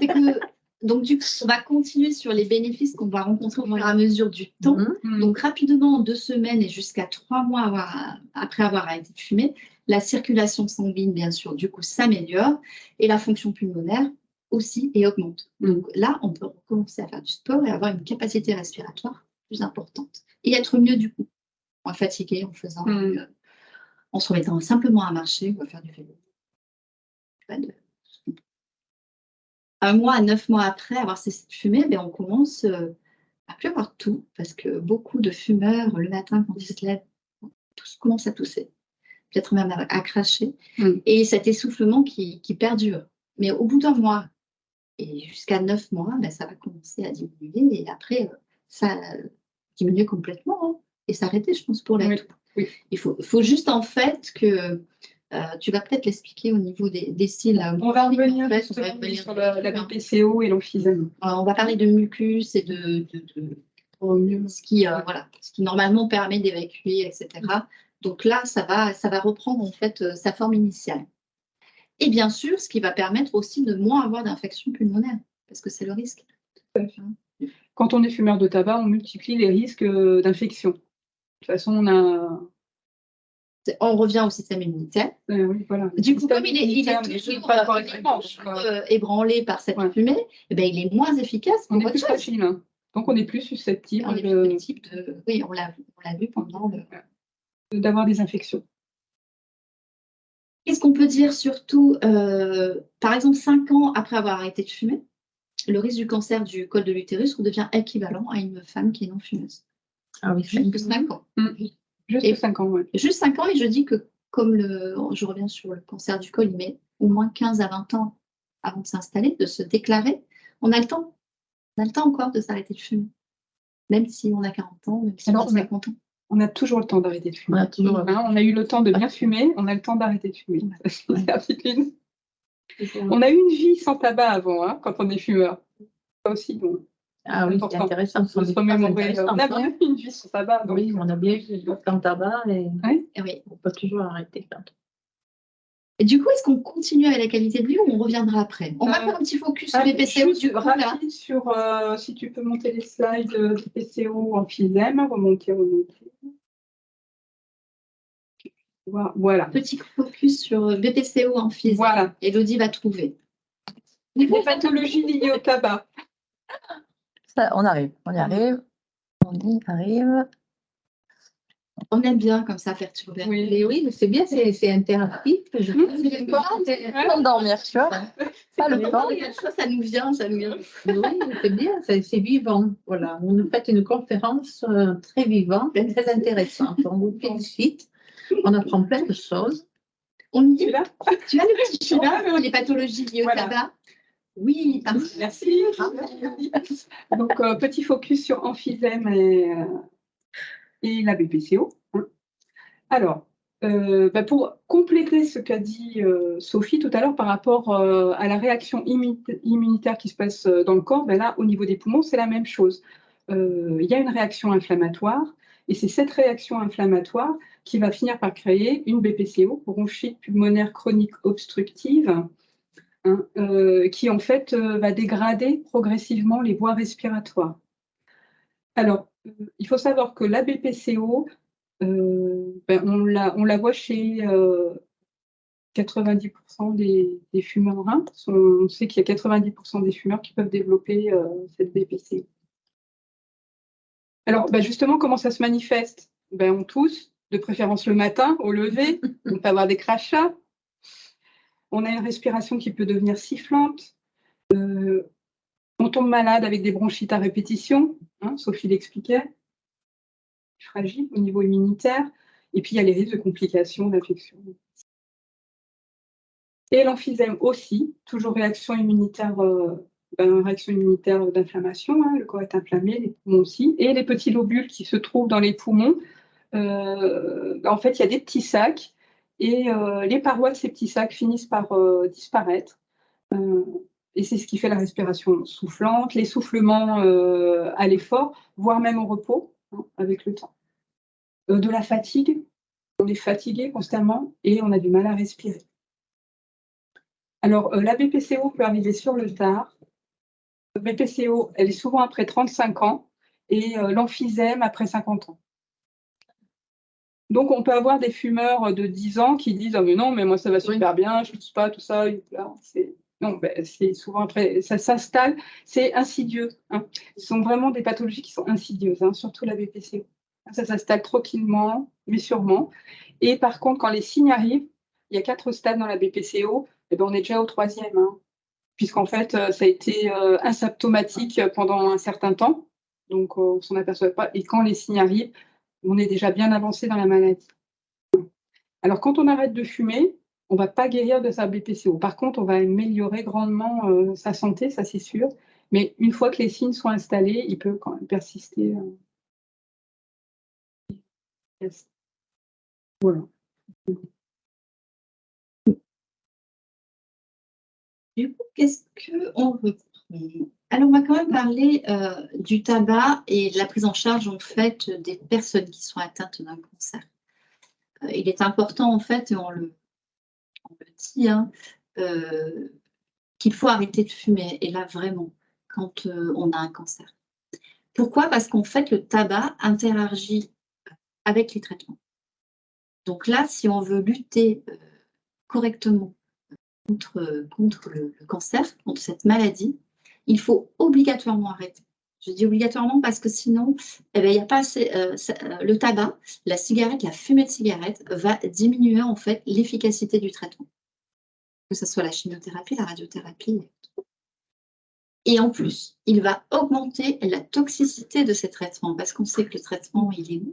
que, donc, du coup, on va continuer sur les bénéfices qu'on va rencontrer au fur et à mesure du temps. Donc, rapidement, en 2 semaines et jusqu'à 3 mois après avoir arrêté de fumer, la circulation sanguine, bien sûr, du coup, s'améliore et la fonction pulmonaire aussi et augmente. Donc là, on peut recommencer à faire du sport et avoir une capacité respiratoire plus importante et être mieux du coup, moins fatigué en faisant, en se remettant simplement à marcher ou à faire du vélo. Un mois à 9 mois après avoir cessé de fumer, ben, on commence à plus avoir tout parce que beaucoup de fumeurs le matin quand ils se lèvent, tous commencent à tousser, peut-être même à cracher, et cet essoufflement qui perdure. Mais au bout d'un mois et jusqu'à 9 mois, ben, ça va commencer à diminuer et après, ça diminue complètement et s'arrêter, je pense, pour la toux. Oui. Il faut juste en fait que tu vas peut-être l'expliquer au niveau des styles. On va revenir sur la BPCO et l'emphysème. On va parler de mucus et de ce qui normalement permet d'évacuer, etc. Donc là, ça va reprendre en fait sa forme initiale. Et bien sûr, ce qui va permettre aussi de moins avoir d'infection pulmonaire, parce que c'est le risque. Quand on est fumeur de tabac, on multiplie les risques d'infection. De toute façon, on revient au système immunitaire. Oui, voilà. Du coup, comme il est toujours ébranlé par cette fumée, eh ben, il est moins efficace. On est plus fragile, hein. Donc on est plus susceptible. Oui, on l'a vu pendant d'avoir des infections. Qu'est-ce qu'on peut dire surtout, par exemple, 5 ans après avoir arrêté de fumer, le risque du cancer du col de l'utérus redevient équivalent à une femme qui est non fumeuse. Ah oui, juste 5 ans. Juste 5 ans, oui. Juste 5 ans, et je dis que comme je reviens sur le cancer du col, il met au moins 15 à 20 ans avant de s'installer, de se déclarer. On a le temps. On a le temps encore de s'arrêter de fumer. Même si on a 40 ans, même si on a 50 ans. On a toujours le temps d'arrêter de fumer. On a eu le temps de bien fumer, on a le temps d'arrêter de fumer. On a eu une vie sans tabac avant, hein, quand on est fumeur. Ça aussi, donc. Ah oui, c'est intéressant. On a bien eu une vie sans tabac. Donc. Oui, on a bien eu sans tabac et oui. On peut toujours arrêter. Et du coup, est-ce qu'on continue avec la qualité de vie ou on reviendra après? On va faire un petit focus sur les PCO du coup, rapide sur, si tu peux monter les slides des PCO emphysème, remonter. Voilà. Petit focus sur BPCO emphysème. Voilà. Elodie va trouver. Les pathologies liées au tabac. Ça, on y arrive. On y arrive. On aime bien comme ça faire perturber. Oui, c'est bien, c'est interactif. Je peux dormir, tu vois. Pas le temps. Ça nous vient. Oui, c'est bien, c'est vivant. Voilà, vous nous faites une conférence très vivante et très intéressante. On vous félicite. On apprend plein de choses. On y est là. Tu as le petit chemin pour les pathologies liées au tabac? Oui, merci. Donc, petit focus sur emphysème et la BPCO. Alors, pour compléter ce qu'a dit Sophie tout à l'heure par rapport à la réaction immunitaire qui se passe dans le corps, là, au niveau des poumons, c'est la même chose. Il y a une réaction inflammatoire et c'est cette réaction inflammatoire qui va finir par créer une BPCO, bronchite pulmonaire chronique obstructive, qui en fait va dégrader progressivement les voies respiratoires. Alors, il faut savoir que la BPCO, on la voit chez 90% des fumeurs. On sait qu'il y a 90% des fumeurs qui peuvent développer cette BPCO. Alors, justement, comment ça se manifeste? On tousse, de préférence le matin, au lever. On peut avoir des crachats. On a une respiration qui peut devenir sifflante. On tombe malade avec des bronchites à répétition. Sophie l'expliquait. Fragile au niveau immunitaire. Et puis, il y a les risques de complications, d'infections. Et l'emphysème aussi, toujours réaction immunitaire d'inflammation, hein, le corps est inflammé, les poumons aussi, et les petits lobules qui se trouvent dans les poumons, en fait, il y a des petits sacs, et les parois de ces petits sacs finissent par disparaître. Et c'est ce qui fait la respiration soufflante, l'essoufflement à l'effort, voire même au repos, hein, avec le temps. De la fatigue, on est fatigué constamment et on a du mal à respirer. Alors, la BPCO peut arriver sur le tard. La BPCO, elle est souvent après 35 ans et l'emphysème après 50 ans. Donc, on peut avoir des fumeurs de 10 ans qui disent « Ah, mais non, mais moi, ça va super bien, je ne tousse pas, tout ça. » Non, ben, c'est souvent après, ça s'installe, c'est insidieux. Hein. Ce sont vraiment des pathologies qui sont insidieuses, hein, surtout la BPCO. Ça s'installe tranquillement, mais sûrement. Et par contre, quand les signes arrivent, il y a 4 stades dans la BPCO, et ben on est déjà au 3e, hein, puisqu'en fait, ça a été asymptomatique pendant un certain temps, donc on ne s'en aperçoit pas. Et quand les signes arrivent, on est déjà bien avancé dans la maladie. Alors, quand on arrête de fumer, on ne va pas guérir de sa BPCO. Par contre, on va améliorer grandement sa santé, ça c'est sûr. Mais une fois que les signes sont installés, il peut quand même persister. Yes. Voilà. Du coup, qu'est-ce qu'on reprend? Alors, on va quand même parler du tabac et de la prise en charge en fait des personnes qui sont atteintes d'un cancer. Il est important en fait, et on le dit, hein, qu'il faut arrêter de fumer. Et là, vraiment, quand on a un cancer. Pourquoi? Parce qu'en fait, le tabac interagit avec les traitements. Donc là, si on veut lutter correctement contre le cancer, contre cette maladie, il faut obligatoirement arrêter. Je dis obligatoirement parce que sinon, eh ben, il n'y a pas assez, le tabac, la cigarette, la fumée de cigarette va diminuer en fait l'efficacité du traitement. Que ce soit la chimiothérapie, la radiothérapie. Et en plus, il va augmenter la toxicité de ces traitements parce qu'on sait que le traitement, il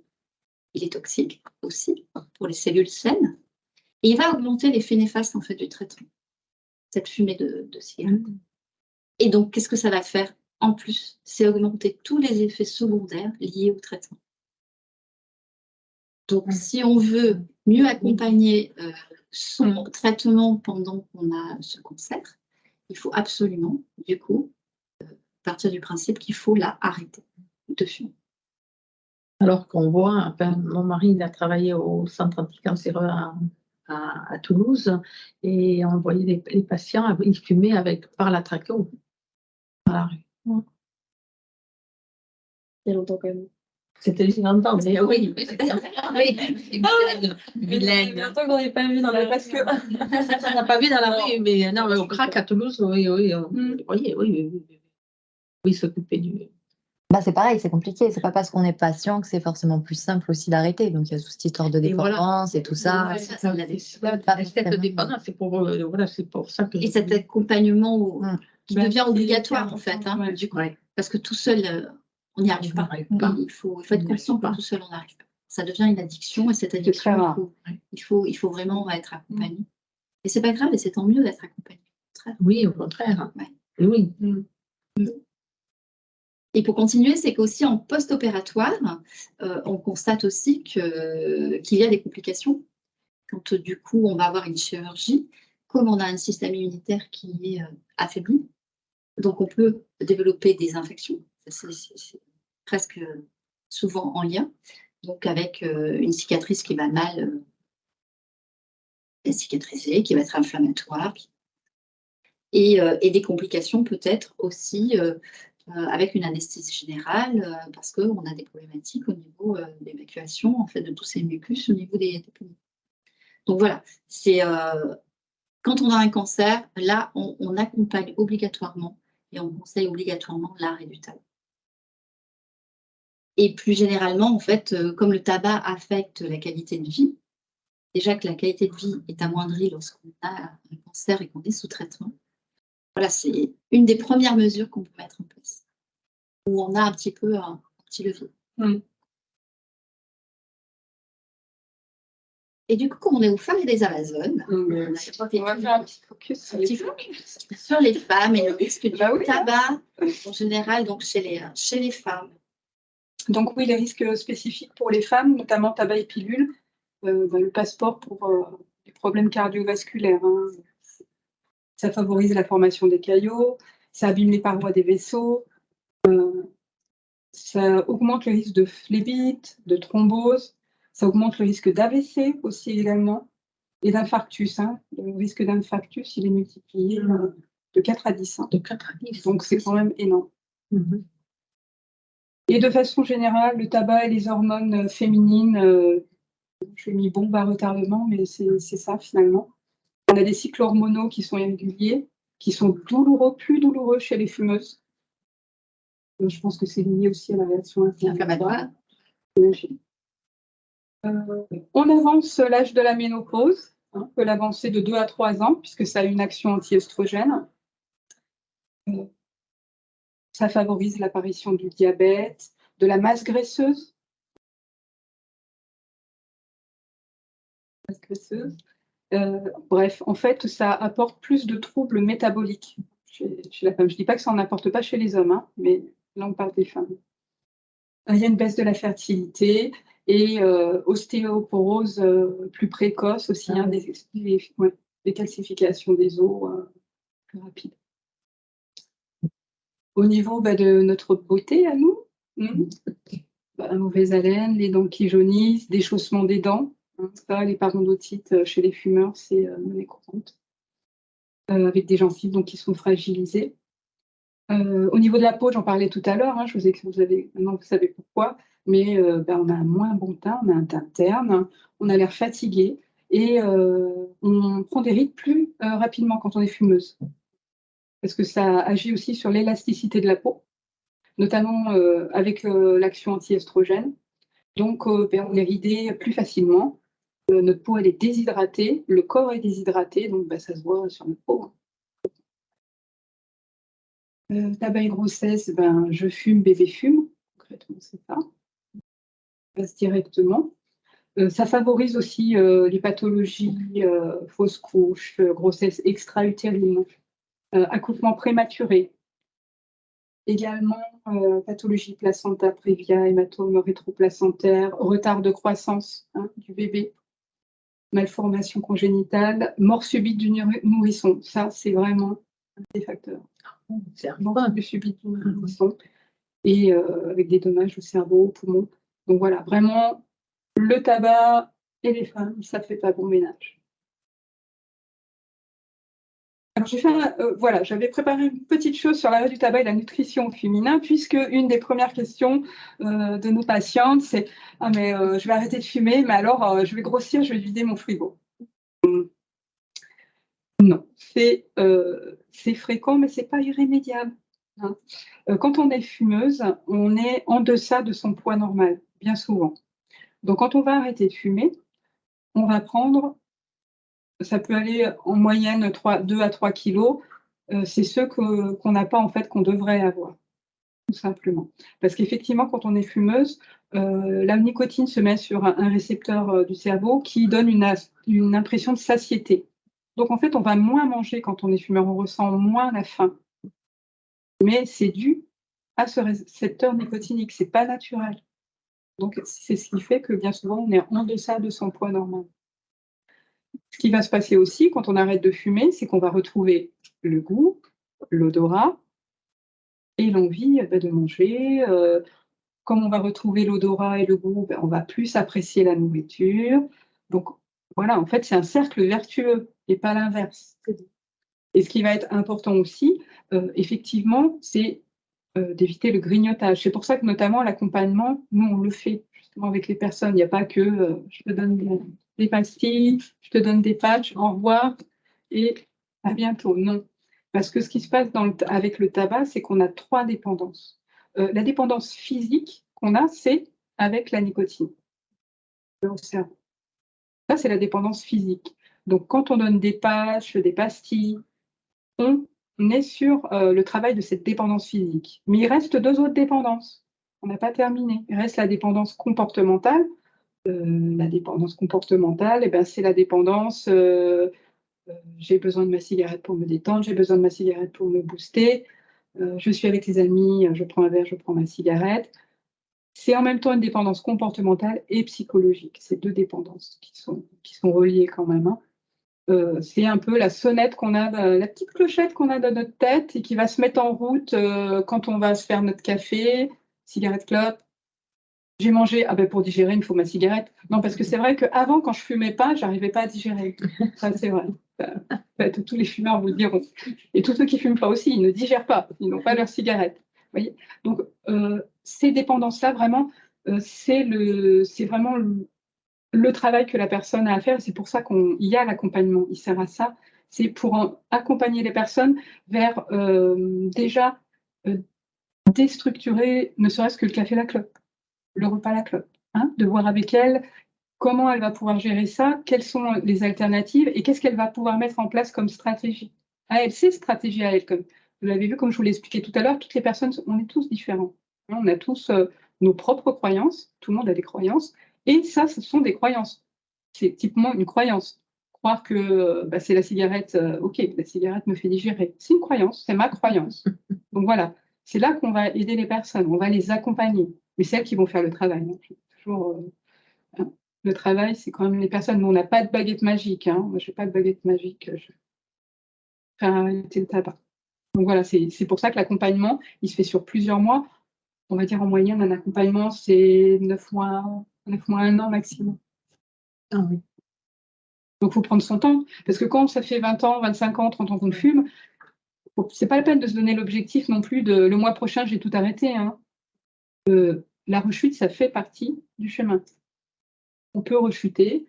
est toxique aussi pour les cellules saines. Et il va augmenter l'effet néfaste en fait du traitement, cette fumée de cigarette. Et donc, qu'est-ce que ça va faire en plus? C'est augmenter tous les effets secondaires liés au traitement. Donc, si on veut mieux accompagner son traitement pendant qu'on a ce cancer, il faut absolument, du coup, partir du principe qu'il faut là arrêter de fumer. Alors qu'on voit, enfin, mon mari il a travaillé au centre anticancéreux à Toulouse et on voyait les patients, ils fumaient par la trachéo, à la rue. Il y a longtemps quand même. C'était longtemps, mais oui. Vilaine. Il y a longtemps qu'on n'est pas vu dans la rue. Parce que ça n'a pas vu dans la rue, mais non, mais au crack à Toulouse, oui, vous voyez, oui, s'occuper du. Bah, c'est pareil, c'est compliqué. C'est pas parce qu'on est patient que c'est forcément plus simple aussi d'arrêter. Donc, il y a toute cette histoire de dépendance et tout ça. Cette dépendance, c'est pour ça que. Et cet accompagnement qui devient obligatoire, en fait, hein, du coup. Parce que tout seul, on n'y arrive pas. Il faut être conscient que tout seul, on n'arrive pas. Ça devient une addiction et cette addiction, il faut vraiment être accompagné. Et c'est pas grave, et c'est tant mieux d'être accompagné. Oui, au contraire. Oui. Et pour continuer, c'est qu'aussi en post-opératoire, on constate aussi qu'il y a des complications. Quand du coup, on va avoir une chirurgie, comme on a un système immunitaire qui est affaibli, donc on peut développer des infections. C'est presque souvent en lien. Donc avec une cicatrice qui va mal cicatriser, qui va être inflammatoire. Et des complications peut-être aussi avec une anesthésie générale, parce qu'on a des problématiques au niveau de l'évacuation en fait, de tous ces mucus au niveau des poumons. Donc voilà, c'est quand on a un cancer, là, on accompagne obligatoirement et on conseille obligatoirement l'arrêt du tabac. Et plus généralement, en fait, comme le tabac affecte la qualité de vie, déjà que la qualité de vie est amoindrie lorsqu'on a un cancer et qu'on est sous traitement, voilà, c'est une des premières mesures qu'on peut mettre en place, où on a un petit peu un petit levier. Et du coup, comme on est au phare des Amazones, On va faire un petit focus sur les femmes et le risque du tabac en général, donc chez les femmes. Donc oui, les risques spécifiques pour les femmes, notamment tabac et pilule, le passeport pour les problèmes cardiovasculaires. Hein. Ça favorise la formation des caillots, ça abîme les parois des vaisseaux, ça augmente le risque de phlébite, de thrombose, ça augmente le risque d'AVC aussi également, et d'infarctus. Hein. Le risque d'infarctus, il est multiplié de 4 à 10. Hein. De 4 à 10. Donc c'est quand même énorme. Et de façon générale, le tabac et les hormones féminines, je mis bombe à retardement, mais c'est ça finalement. On a des cycles hormonaux qui sont irréguliers, qui sont douloureux, plus douloureux chez les fumeuses. Je pense que c'est lié aussi à la réaction inflammatoire. On avance l'âge de la ménopause, hein, on peut l'avancer de 2 à 3 ans, puisque ça a une action anti-œstrogène. Ça favorise l'apparition du diabète, de la masse graisseuse. Bref, en fait, ça apporte plus de troubles métaboliques chez la femme. Je ne dis pas que ça n'en apporte pas chez les hommes, hein, mais là, on parle des femmes. Il y a une baisse de la fertilité et ostéoporose plus précoce aussi, hein, des calcifications des os plus rapides. Au niveau de notre beauté à nous, la mauvaise haleine, les dents qui jaunissent, déchaussement des dents. Ça, les parodontites chez les fumeurs, c'est monnaie courante. Avec des gencives donc, qui sont fragilisées. Au niveau de la peau, j'en parlais tout à l'heure, hein, je vous ai maintenant vous savez pourquoi, mais on a un moins bon teint, on a un teint terne, on a l'air fatigué et on prend des rides plus rapidement quand on est fumeuse. Parce que ça agit aussi sur l'élasticité de la peau, notamment avec l'action anti-œstrogène. Donc, on est ridé plus facilement. Notre peau, elle est déshydratée, le corps est déshydraté, donc ça se voit sur notre peau. Tabac et grossesse, je fume, bébé fume. Concrètement, c'est ça. Ça passe directement. Ça favorise aussi les pathologies, fausses couches, grossesse extra-utérine, accouchement prématuré. Également, pathologie placenta prévia, hématome rétroplacentaire, retard de croissance du bébé, malformation congénitale, mort subite du nourrisson. Ça, c'est vraiment un des facteurs. Mort subite du nourrisson et avec des dommages au cerveau, aux poumons. Donc voilà, vraiment, le tabac et les femmes, ça ne fait pas bon ménage. Alors j'avais préparé une petite chose sur l'arrêt du tabac et la nutrition au féminin, puisque une des premières questions de nos patientes, c'est « Ah mais je vais arrêter de fumer, mais alors je vais grossir, je vais vider mon frigo. » Non, c'est fréquent, mais ce n'est pas irrémédiable. Hein. Quand on est fumeuse, on est en deçà de son poids normal, bien souvent. Donc quand on va arrêter de fumer, on va prendre... Ça peut aller en moyenne 2 à 3 kilos. C'est ceux qu'on n'a pas, en fait, qu'on devrait avoir, tout simplement. Parce qu'effectivement, quand on est fumeuse, la nicotine se met sur un récepteur du cerveau qui donne une impression de satiété. Donc, en fait, on va moins manger quand on est fumeur, on ressent moins la faim. Mais c'est dû à ce récepteur nicotinique, c'est pas naturel. Donc, c'est ce qui fait que bien souvent, on est en deçà de son poids normal. Ce qui va se passer aussi quand on arrête de fumer, c'est qu'on va retrouver le goût, l'odorat et l'envie de manger. Comme on va retrouver l'odorat et le goût, on va plus apprécier la nourriture. Donc voilà, en fait, c'est un cercle vertueux et pas l'inverse. Et ce qui va être important aussi, effectivement, c'est d'éviter le grignotage. C'est pour ça que notamment l'accompagnement, nous, on le fait justement avec les personnes. Il n'y a pas que je te donne des pastilles, je te donne des patchs, au revoir et à bientôt. Non. Parce que ce qui se passe avec le tabac, c'est qu'on a 3 dépendances. La dépendance physique qu'on a, c'est avec la nicotine au cerveau. Ça, c'est la dépendance physique. Donc, quand on donne des patchs, des pastilles, on est sur le travail de cette dépendance physique. Mais il reste 2 autres dépendances. On n'a pas terminé. Il reste la dépendance comportementale. La dépendance comportementale, eh ben, c'est la dépendance, j'ai besoin de ma cigarette pour me détendre, j'ai besoin de ma cigarette pour me booster, je suis avec les amis, je prends un verre, je prends ma cigarette. C'est en même temps une dépendance comportementale et psychologique. C'est deux dépendances qui sont reliées quand même, hein. C'est un peu la sonnette qu'on a, la petite clochette qu'on a dans notre tête et qui va se mettre en route quand on va se faire notre café, cigarette clope. J'ai mangé, ah ben pour digérer, il me faut ma cigarette. Non, parce que c'est vrai qu'avant, quand je fumais pas, j'arrivais pas à digérer. Ça, c'est vrai. En fait, tous les fumeurs vous le diront. Et tous ceux qui fument pas aussi, ils ne digèrent pas, ils n'ont pas leur cigarette. Vous voyez. Donc, ces dépendances-là, vraiment, c'est vraiment le travail que la personne a à faire. C'est pour ça qu'il y a l'accompagnement, il sert à ça. C'est pour accompagner les personnes vers déjà déstructurer, ne serait-ce que le café, la clope, le repas, la clope, hein, de voir avec elle comment elle va pouvoir gérer ça, quelles sont les alternatives et qu'est-ce qu'elle va pouvoir mettre en place comme stratégie. Ah, elle, c'est stratégie à elle. Comme vous l'avez vu, comme je vous l'ai expliqué tout à l'heure, toutes les personnes, on est tous différents. Hein, on a tous nos propres croyances, tout le monde a des croyances, et ça, ce sont des croyances. C'est typiquement une croyance. Croire que bah, c'est la cigarette, ok, la cigarette me fait digérer. C'est une croyance, c'est ma croyance. Donc voilà, c'est là qu'on va aider les personnes, on va les accompagner. Mais c'est elles qui vont faire le travail. Hein. Toujours, le travail, c'est quand même les personnes. Nous, on n'a pas de baguette magique. Hein. Moi, je n'ai pas de baguette magique. Je fais arrêter le tabac. Donc voilà, c'est pour ça que l'accompagnement, il se fait sur plusieurs mois. On va dire en moyenne, un accompagnement, c'est 9 mois, 1 an maximum. Ah oui. Donc, il faut prendre son temps. Parce que quand ça fait 20 ans, 25 ans, 30 ans qu'on fume, c'est pas la peine de se donner l'objectif non plus de le mois prochain, j'ai tout arrêté. Hein. La rechute, ça fait partie du chemin. On peut rechuter,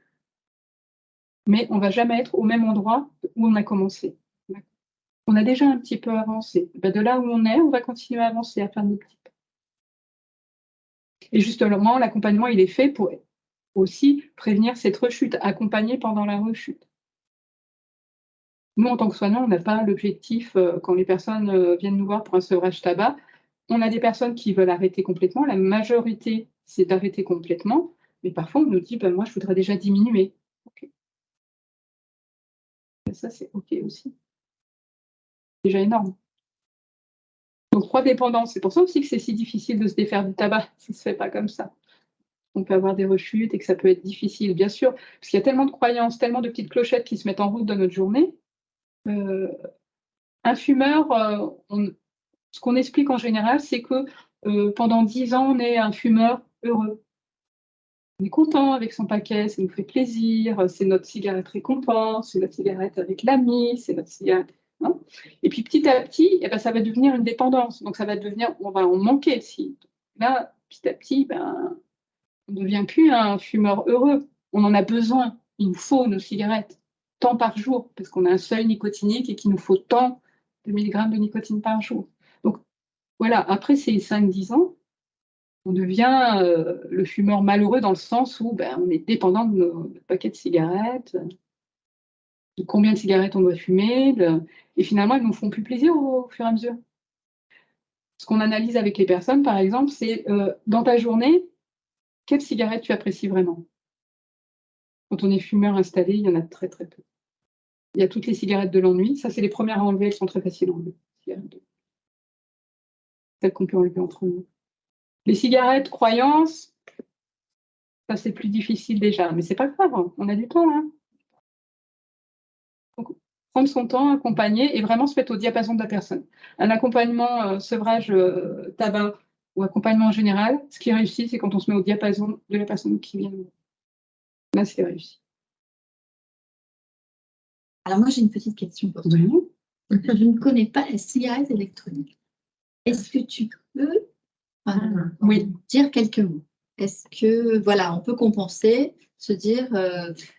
mais on ne va jamais être au même endroit où on a commencé. On a déjà un petit peu avancé. Ben de là où on est, on va continuer à avancer, à faire des petits pas. Et justement, l'accompagnement, il est fait pour aussi prévenir cette rechute, accompagner pendant la rechute. Nous, en tant que soignants, on n'a pas l'objectif, quand les personnes viennent nous voir pour un sevrage tabac, on a des personnes qui veulent arrêter complètement. La majorité, c'est d'arrêter complètement. Mais parfois, on nous dit, ben, moi, je voudrais déjà diminuer. Okay. Et ça, c'est OK aussi. Déjà énorme. Donc, 3 dépendances. C'est pour ça aussi que c'est si difficile de se défaire du tabac. Ça ne se fait pas comme ça. On peut avoir des rechutes et que ça peut être difficile, bien sûr, parce qu'il y a tellement de croyances, tellement de petites clochettes qui se mettent en route dans notre journée. Un fumeur, ce qu'on explique en général, c'est que pendant 10 ans, on est un fumeur heureux. On est content avec son paquet, ça nous fait plaisir, c'est notre cigarette récompense, c'est notre cigarette avec l'ami, c'est notre cigarette. Hein, et puis petit à petit, eh ben, ça va devenir une dépendance. Donc ça va devenir, on va en manquer. Là, petit à petit, ben, on ne devient plus un fumeur heureux. On en a besoin. Il nous faut nos cigarettes, tant par jour, parce qu'on a un seuil nicotinique et qu'il nous faut tant de milligrammes de nicotine par jour. Donc voilà, après ces 5-10 ans, on devient le fumeur malheureux dans le sens où ben, on est dépendant de nos paquets de cigarettes, de combien de cigarettes on doit fumer, et finalement, elles ne nous font plus plaisir au fur et à mesure. Ce qu'on analyse avec les personnes, par exemple, c'est dans ta journée, quelle cigarette tu apprécies vraiment? Quand on est fumeur installé, il y en a très très peu. Il y a toutes les cigarettes de l'ennui. Ça, c'est les premières à enlever, elles sont très faciles à enlever. Celles qu'on peut enlever entre nous. Les cigarettes croyances, ça c'est plus difficile déjà, mais c'est pas grave, hein. On a du temps. Hein. Donc, prendre son temps, accompagner et vraiment se mettre au diapason de la personne. Un accompagnement sevrage tabac ou accompagnement en général, ce qui est réussi, c'est quand on se met au diapason de la personne qui vient. Là, c'est réussi. Alors moi, j'ai une petite question pour toi. Je ne connais pas la cigarette électronique. Est-ce que tu peux dire quelques mots? Est-ce que, voilà, on peut compenser, se dire,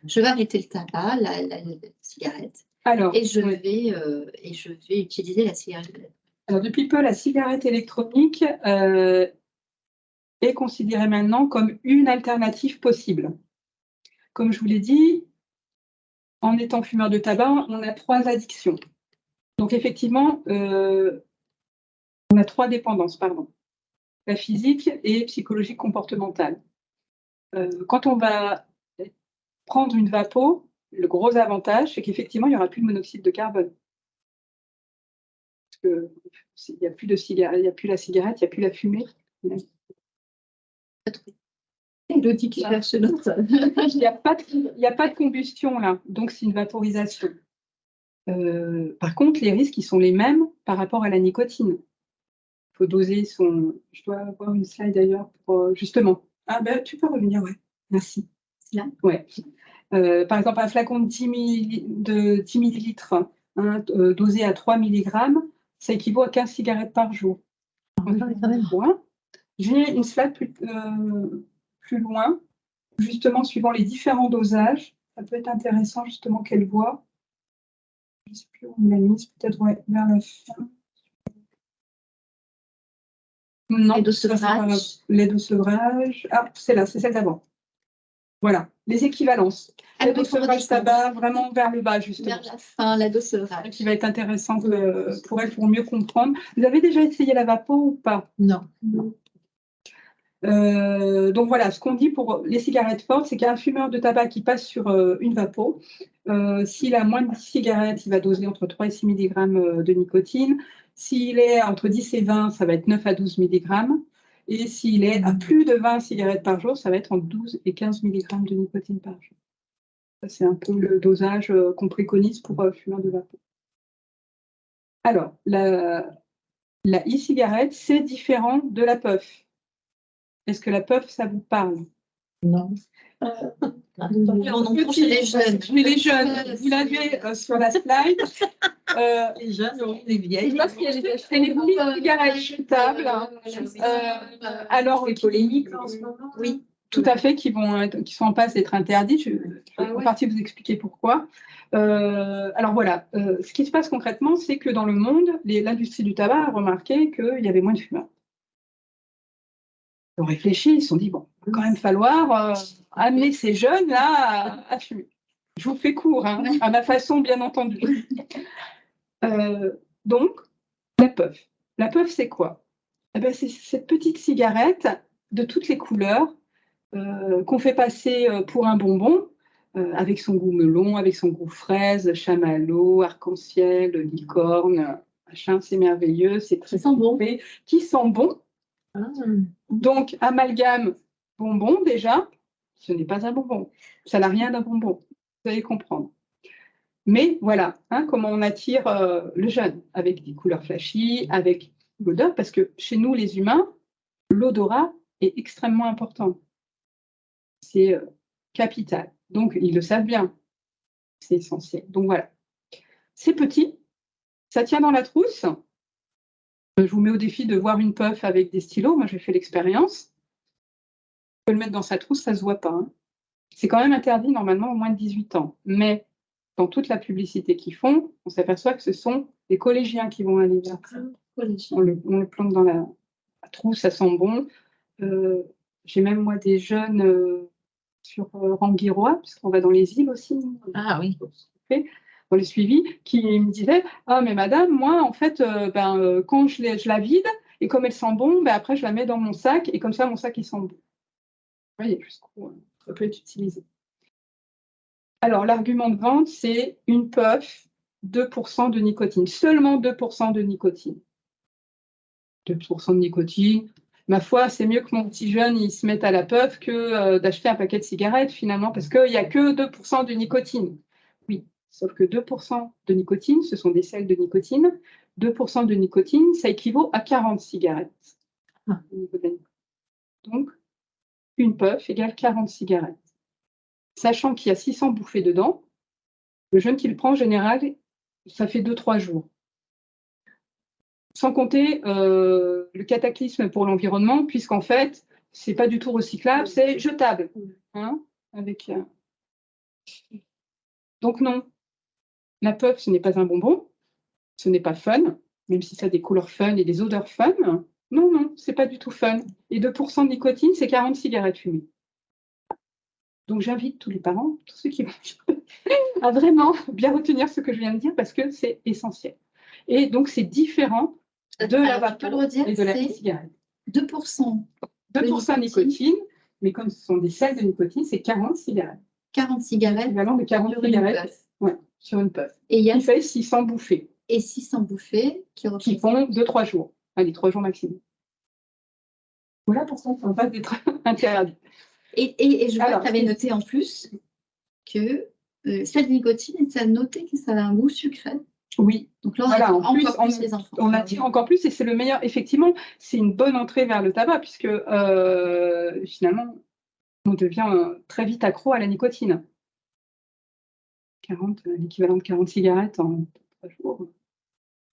je vais arrêter le tabac, la cigarette, alors, et je vais utiliser la cigarette électronique. Alors, depuis peu, la cigarette électronique est considérée maintenant comme une alternative possible. Comme je vous l'ai dit, en étant fumeur de tabac, on a 3 addictions. Donc, effectivement, on a 3 dépendances, pardon. La physique et psychologique comportementale. Quand on va prendre une vapo, le gros avantage, c'est qu'effectivement, il n'y aura plus de monoxyde de carbone. Parce qu'il n'y a plus de cigarette, il n'y a plus la cigarette, il n'y a plus la fumée. Elodie qui cherche notre. Il n'y a pas de combustion là, donc c'est une vaporisation. Par contre, les risques, ils sont les mêmes par rapport à la nicotine. Il faut doser son... Je dois avoir une slide d'ailleurs pour justement. Ah ben, tu peux revenir, ouais. Merci. Là. Ouais. Par exemple, un flacon de 10 millilitres hein, dosé à 3 mg, ça équivaut à 15 cigarettes par jour. J'ai une slide plus loin, justement, suivant les différents dosages. Ça peut être intéressant, justement, qu'elle voit. Je ne sais plus où on l'a mise, peut-être ouais, vers la fin. Non, l'aide au sevrage. L'aide au sevrage. Ah, c'est là, c'est celle d'avant. Voilà, les équivalences. L'aide au sevrage tabac, vraiment vers le bas, justement. Vers la fin, l'aide au sevrage. Qui va être intéressant pour elle, pour mieux comprendre. Vous avez déjà essayé la vapo ou pas? Non. Donc voilà, ce qu'on dit pour les cigarettes fortes, c'est qu'un fumeur de tabac qui passe sur une vapo, s'il a moins de 10 cigarettes, il va doser entre 3 et 6 mg de nicotine. S'il est entre 10 et 20, ça va être 9 à 12 mg. Et s'il est à plus de 20 cigarettes par jour, ça va être entre 12 et 15 mg de nicotine par jour. Ça, c'est un peu le dosage qu'on préconise pour fumeur de vapo. Alors, la e-cigarette, c'est différent de la puff. Est-ce que la puff, ça vous parle? Non. On en trouve chez les jeunes. Chez les jeunes, vous l'avez sur la slide. Les jeunes, les vieilles. C'est les petites cigarettes jetables. Alors, C'est polémique en ce moment. Oui. Tout à fait, qui sont en passe d'être interdites. Je vais en partie vous expliquer pourquoi. Alors voilà, ce qui se passe concrètement, c'est que dans le monde, l'industrie du tabac a remarqué qu'il y avait moins de fumeurs. Ils ont réfléchi, ils se sont dit, bon, il va quand même falloir amener ces jeunes-là à fumer. Je vous fais court, hein, à ma façon, bien entendu. Donc, la puff. La puff, c'est quoi? Eh ben, c'est cette petite cigarette de toutes les couleurs qu'on fait passer pour un bonbon, avec son goût melon, avec son goût fraise, chamallow, arc-en-ciel, licorne, machin, c'est merveilleux, c'est très sucré, qui sent bon. Donc, amalgame bonbon, déjà, ce n'est pas un bonbon. Ça n'a rien d'un bonbon. Vous allez comprendre. Mais voilà, hein, comment on attire le jeune, avec des couleurs flashy, avec l'odeur, parce que chez nous, les humains, l'odorat est extrêmement important. C'est capital. Donc, ils le savent bien. C'est essentiel. Donc, voilà. C'est petit. Ça tient dans la trousse. Je vous mets au défi de voir une puff avec des stylos. Moi, j'ai fait l'expérience. On peut le mettre dans sa trousse, ça ne se voit pas. Hein. C'est quand même interdit normalement au moins de 18 ans. Mais dans toute la publicité qu'ils font, on s'aperçoit que ce sont les collégiens qui vont aller vers ça. On le plante dans la trousse, ça sent bon. J'ai même, moi, des jeunes sur Ranguirois, puisqu'on va dans les îles aussi. Ah oui. Dans les suivis, qui me disaient « Ah, mais madame, moi, en fait, quand je la vide, et comme elle sent bon, après, je la mets dans mon sac, et comme ça, mon sac, il sent bon. » Vous voyez jusqu'où ça peut être utilisé. Alors, l'argument de vente, c'est une puff, 2% de nicotine. Seulement 2% de nicotine. 2% de nicotine. Ma foi, c'est mieux que mon petit jeune, il se mette à la puff que d'acheter un paquet de cigarettes, finalement, parce qu'il n'y a que 2% de nicotine. Oui. Sauf que 2% de nicotine, ce sont des sels de nicotine. 2% de nicotine, ça équivaut à 40 cigarettes. Au niveau de la nicotine. Donc, une puff égale 40 cigarettes. Sachant qu'il y a 600 bouffées dedans, le jeune qui le prend en général, ça fait 2-3 jours. Sans compter le cataclysme pour l'environnement, puisqu'en fait, ce n'est pas du tout recyclable, c'est jetable. Hein, avec, Donc non. La puff, ce n'est pas un bonbon, ce n'est pas fun, même si ça a des couleurs fun et des odeurs fun. Non, non, c'est pas du tout fun. Et 2% de nicotine, c'est 40 cigarettes fumées. Donc j'invite tous les parents, tous ceux qui vont à vraiment bien retenir ce que je viens de dire parce que c'est essentiel. Et donc c'est différent de la vape et de la cigarette. 2%. 2% de nicotine, mais comme ce sont des sels de nicotine, c'est 40 cigarettes. 40 cigarettes L'équivalent de 40 sur une cigarettes puff. ouais, sur une puff. Et il y a Qui fait 600 bouffées, et 600 bouffées qui qui représentent. font 2-3 jours. Allez, 3 jours maximum. Voilà pour ça, ça ne va pas être interdit. Et je vois Alors, que tu avais noté en plus que sel de nicotine, tu as noté que ça a un goût sucré. Oui. Donc là, on Voilà, attire en plus, encore plus les enfants. On attire encore plus et c'est le meilleur. Effectivement, c'est une bonne entrée vers le tabac puisque finalement, on devient très vite accro à la nicotine. 40, l'équivalent de 40 cigarettes en 3 jours.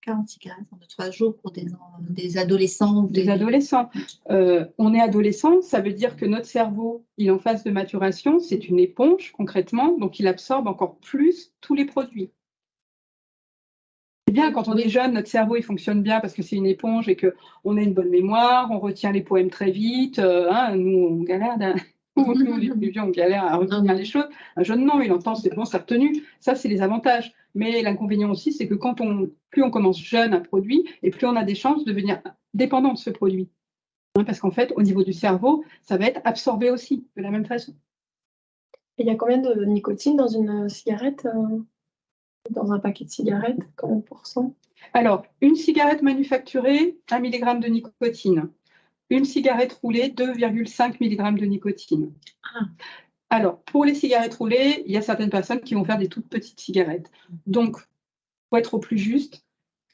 40 cigarettes en 3 jours pour des adolescents. Ou Des adolescents. On est adolescent, ça veut dire que notre cerveau, il est en phase de maturation, c'est une éponge concrètement, donc il absorbe encore plus tous les produits. C'est bien, quand on est jeune, notre cerveau il fonctionne bien parce que c'est une éponge et qu'on a une bonne mémoire, on retient les poèmes très vite. Nous, on galère, nous, les plus vieux, on galère à retenir les choses. Un jeune, non, il entend, c'est bon, c'est retenu. Ça, c'est les avantages. Mais l'inconvénient aussi, c'est que plus on commence jeune un produit, et plus on a des chances de devenir dépendant de ce produit. Parce qu'en fait, au niveau du cerveau, ça va être absorbé aussi, de la même façon. Et il y a combien de nicotine dans une cigarette dans un paquet de cigarettes, combien de pourcents? Alors, une cigarette manufacturée, 1 mg de nicotine. Une cigarette roulée, 2,5 mg de nicotine. Ah. Alors, pour les cigarettes roulées, il y a certaines personnes qui vont faire des toutes petites cigarettes. Donc, pour être au plus juste,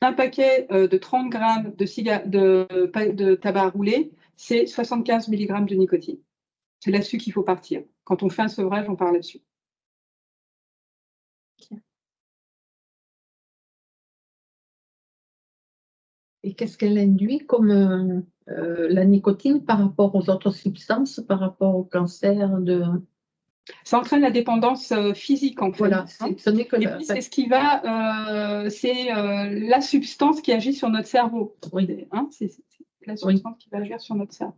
un paquet de 30 grammes de tabac roulé, c'est 75 mg de nicotine. C'est là-dessus qu'il faut partir. Quand on fait un sevrage, on part là-dessus. Et qu'est-ce qu'elle induit comme la nicotine par rapport aux autres substances, par rapport au cancer de... Ça entraîne la dépendance physique, en fait. Voilà, ce n'est que et puis, c'est ce qui va, c'est la substance qui agit sur notre cerveau. Oui. C'est la substance qui va agir sur notre cerveau.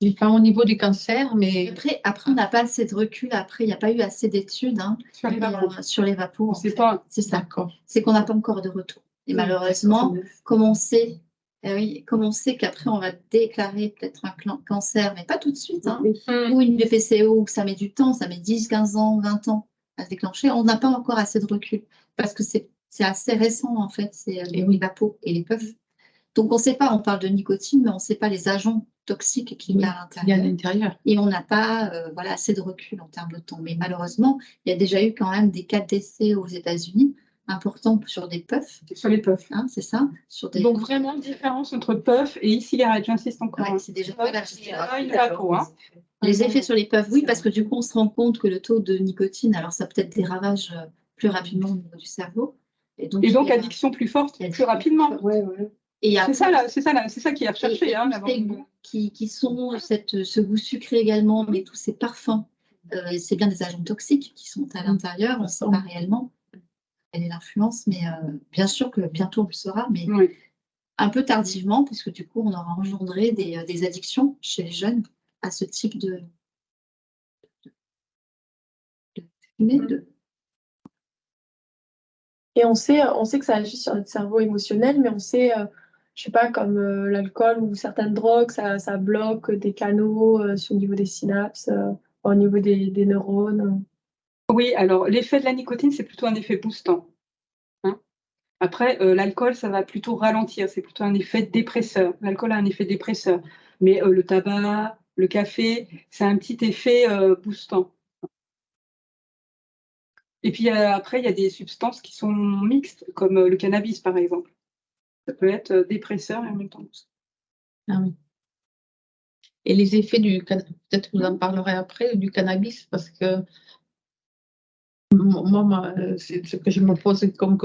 Enfin, au niveau du cancer, mais... Après on n'a pas assez de recul. Après, il n'y a pas eu assez d'études Sur les vapos. On sait pas. C'est ça. D'accord. C'est qu'on n'a pas encore de retour. Et malheureusement, comme on sait qu'après, on va déclarer peut-être un cancer, mais pas tout de suite, ou une BPCO, où ça met du temps, ça met 10, 15 ans, 20 ans à se déclencher, on n'a pas encore assez de recul. Parce que c'est assez récent, en fait, c'est les vapos et les puffs. Donc, on ne sait pas, on parle de nicotine, mais on ne sait pas les agents toxiques qu'il y a à l'intérieur. Et on n'a pas assez de recul en termes de temps. Mais malheureusement, il y a déjà eu quand même des cas d'essai aux États-Unis importants sur des puffs. Sur les puffs. C'est ça. Donc, vraiment, différence entre puff et e-cigarette, j'insiste encore. Ouais, c'est déjà pas une vapo. Les effets sur les puffs, oui, parce que du coup, on se rend compte que le taux de nicotine, alors ça peut-être des ravages plus rapidement au niveau du cerveau. Et donc addiction plus forte, plus rapidement. C'est ça qui est recherché. Les goûts qui sont ce goût sucré également, mais tous ces parfums, c'est bien des agents toxiques qui sont à l'intérieur, on ne sait pas réellement quelle est l'influence, mais bien sûr que bientôt on le saura, mais un peu tardivement, puisque du coup on aura engendré des addictions chez les jeunes à ce type de fumée. Et on sait que ça agit sur notre cerveau émotionnel, mais on sait, je sais pas, comme l'alcool ou certaines drogues, ça bloque des canaux au niveau des synapses, au niveau des neurones. Oui, alors l'effet de la nicotine, c'est plutôt un effet boostant. Après, l'alcool, ça va plutôt ralentir, c'est plutôt un effet dépresseur. L'alcool a un effet dépresseur, mais le tabac, le café, c'est un petit effet boostant. Et puis après, il y a des substances qui sont mixtes, comme le cannabis, par exemple. Ça peut être dépresseur et en même temps boostant. Ah oui. Et les effets peut-être que vous en parlerez après, du cannabis, parce que moi, c'est ce que je me pose comme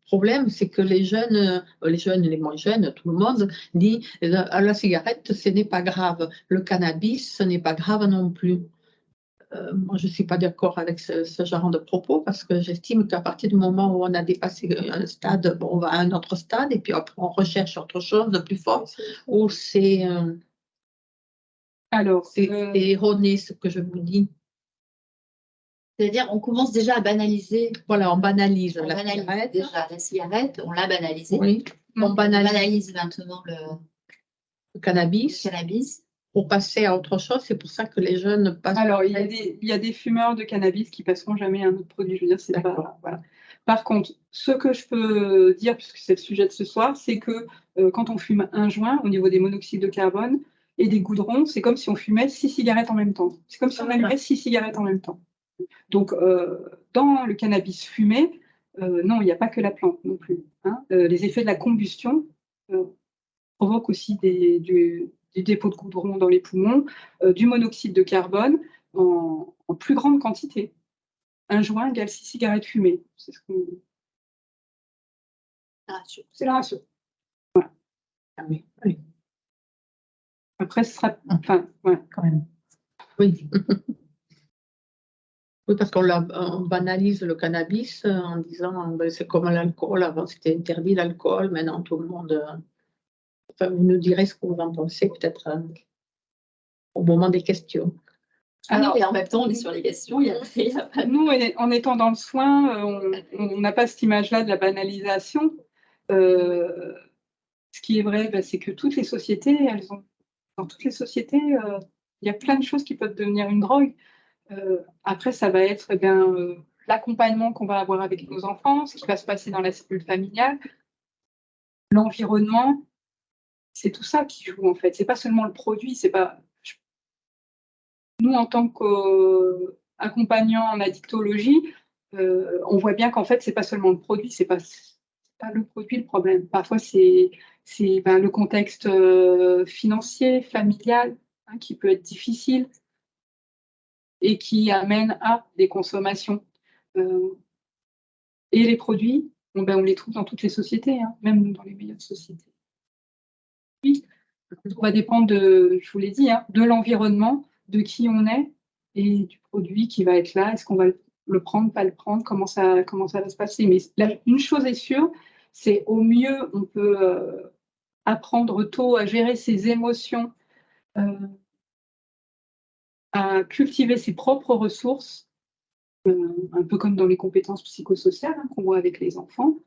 problème, c'est que les jeunes, les moins jeunes, tout le monde dit la cigarette, ce n'est pas grave. Le cannabis, ce n'est pas grave non plus. Moi, je ne suis pas d'accord avec ce genre de propos parce que j'estime qu'à partir du moment où on a dépassé un stade, on va à un autre stade et puis après on recherche autre chose de plus fort. Ou c'est erroné ce que je vous dis. C'est-à-dire, on commence déjà à banaliser. Voilà, on banalise cigarette. Déjà, la cigarette, on l'a banalisée. Oui. On banalise maintenant le cannabis. pour passer à autre chose. C'est pour ça que les jeunes passent. Alors, il y a des fumeurs de cannabis qui passeront jamais à un autre produit. Je veux dire, c'est pas. Voilà. Par contre, ce que je peux dire, puisque c'est le sujet de ce soir, c'est que quand on fume un joint, au niveau des monoxydes de carbone et des goudrons, c'est comme si on fumait 6 cigarettes en même temps. C'est comme si on allumait 6 cigarettes en même temps. Donc, dans le cannabis fumé, non, il n'y a pas que la plante non plus. Hein. Les effets de la combustion provoquent aussi du dépôt de goudron dans les poumons, du monoxyde de carbone en plus grande quantité. Un joint égale 6 cigarettes fumées. C'est ce qu'on... C'est la ratio. Voilà. Oui. Après, ce sera... Enfin, ouais. Quand même. Oui. Oui, parce on banalise le cannabis en disant ben, c'est comme l'alcool. Avant, c'était interdit l'alcool. Maintenant, tout le monde... Enfin, vous nous direz ce que vous en pensez, peut-être au moment des questions. Alors, et en même temps, on est sur les questions. Nous, en étant dans le soin, on n'a pas cette image-là de la banalisation. Ce qui est vrai, ben, c'est que toutes les sociétés, dans toutes les sociétés, il y a plein de choses qui peuvent devenir une drogue. Après, ça va être l'accompagnement qu'on va avoir avec nos enfants, ce qui va se passer dans la cellule familiale, l'environnement. C'est tout ça qui joue en fait. C'est pas seulement le produit. C'est pas. Nous, en tant qu'accompagnants en addictologie, on voit bien qu'en fait, c'est pas seulement le produit. C'est pas le produit le problème. Parfois, c'est le contexte financier, familial, hein, qui peut être difficile et qui amène à des consommations. Et les produits, on les trouve dans toutes les sociétés, hein, même dans les meilleures sociétés. Oui, tout va dépendre je vous l'ai dit, hein, de l'environnement, de qui on est et du produit qui va être là. Est-ce qu'on va le prendre, pas le prendre, comment ça va se passer. Mais une chose est sûre, c'est au mieux, on peut apprendre tôt à gérer ses émotions, à cultiver ses propres ressources, un peu comme dans les compétences psychosociales hein, qu'on voit avec les enfants.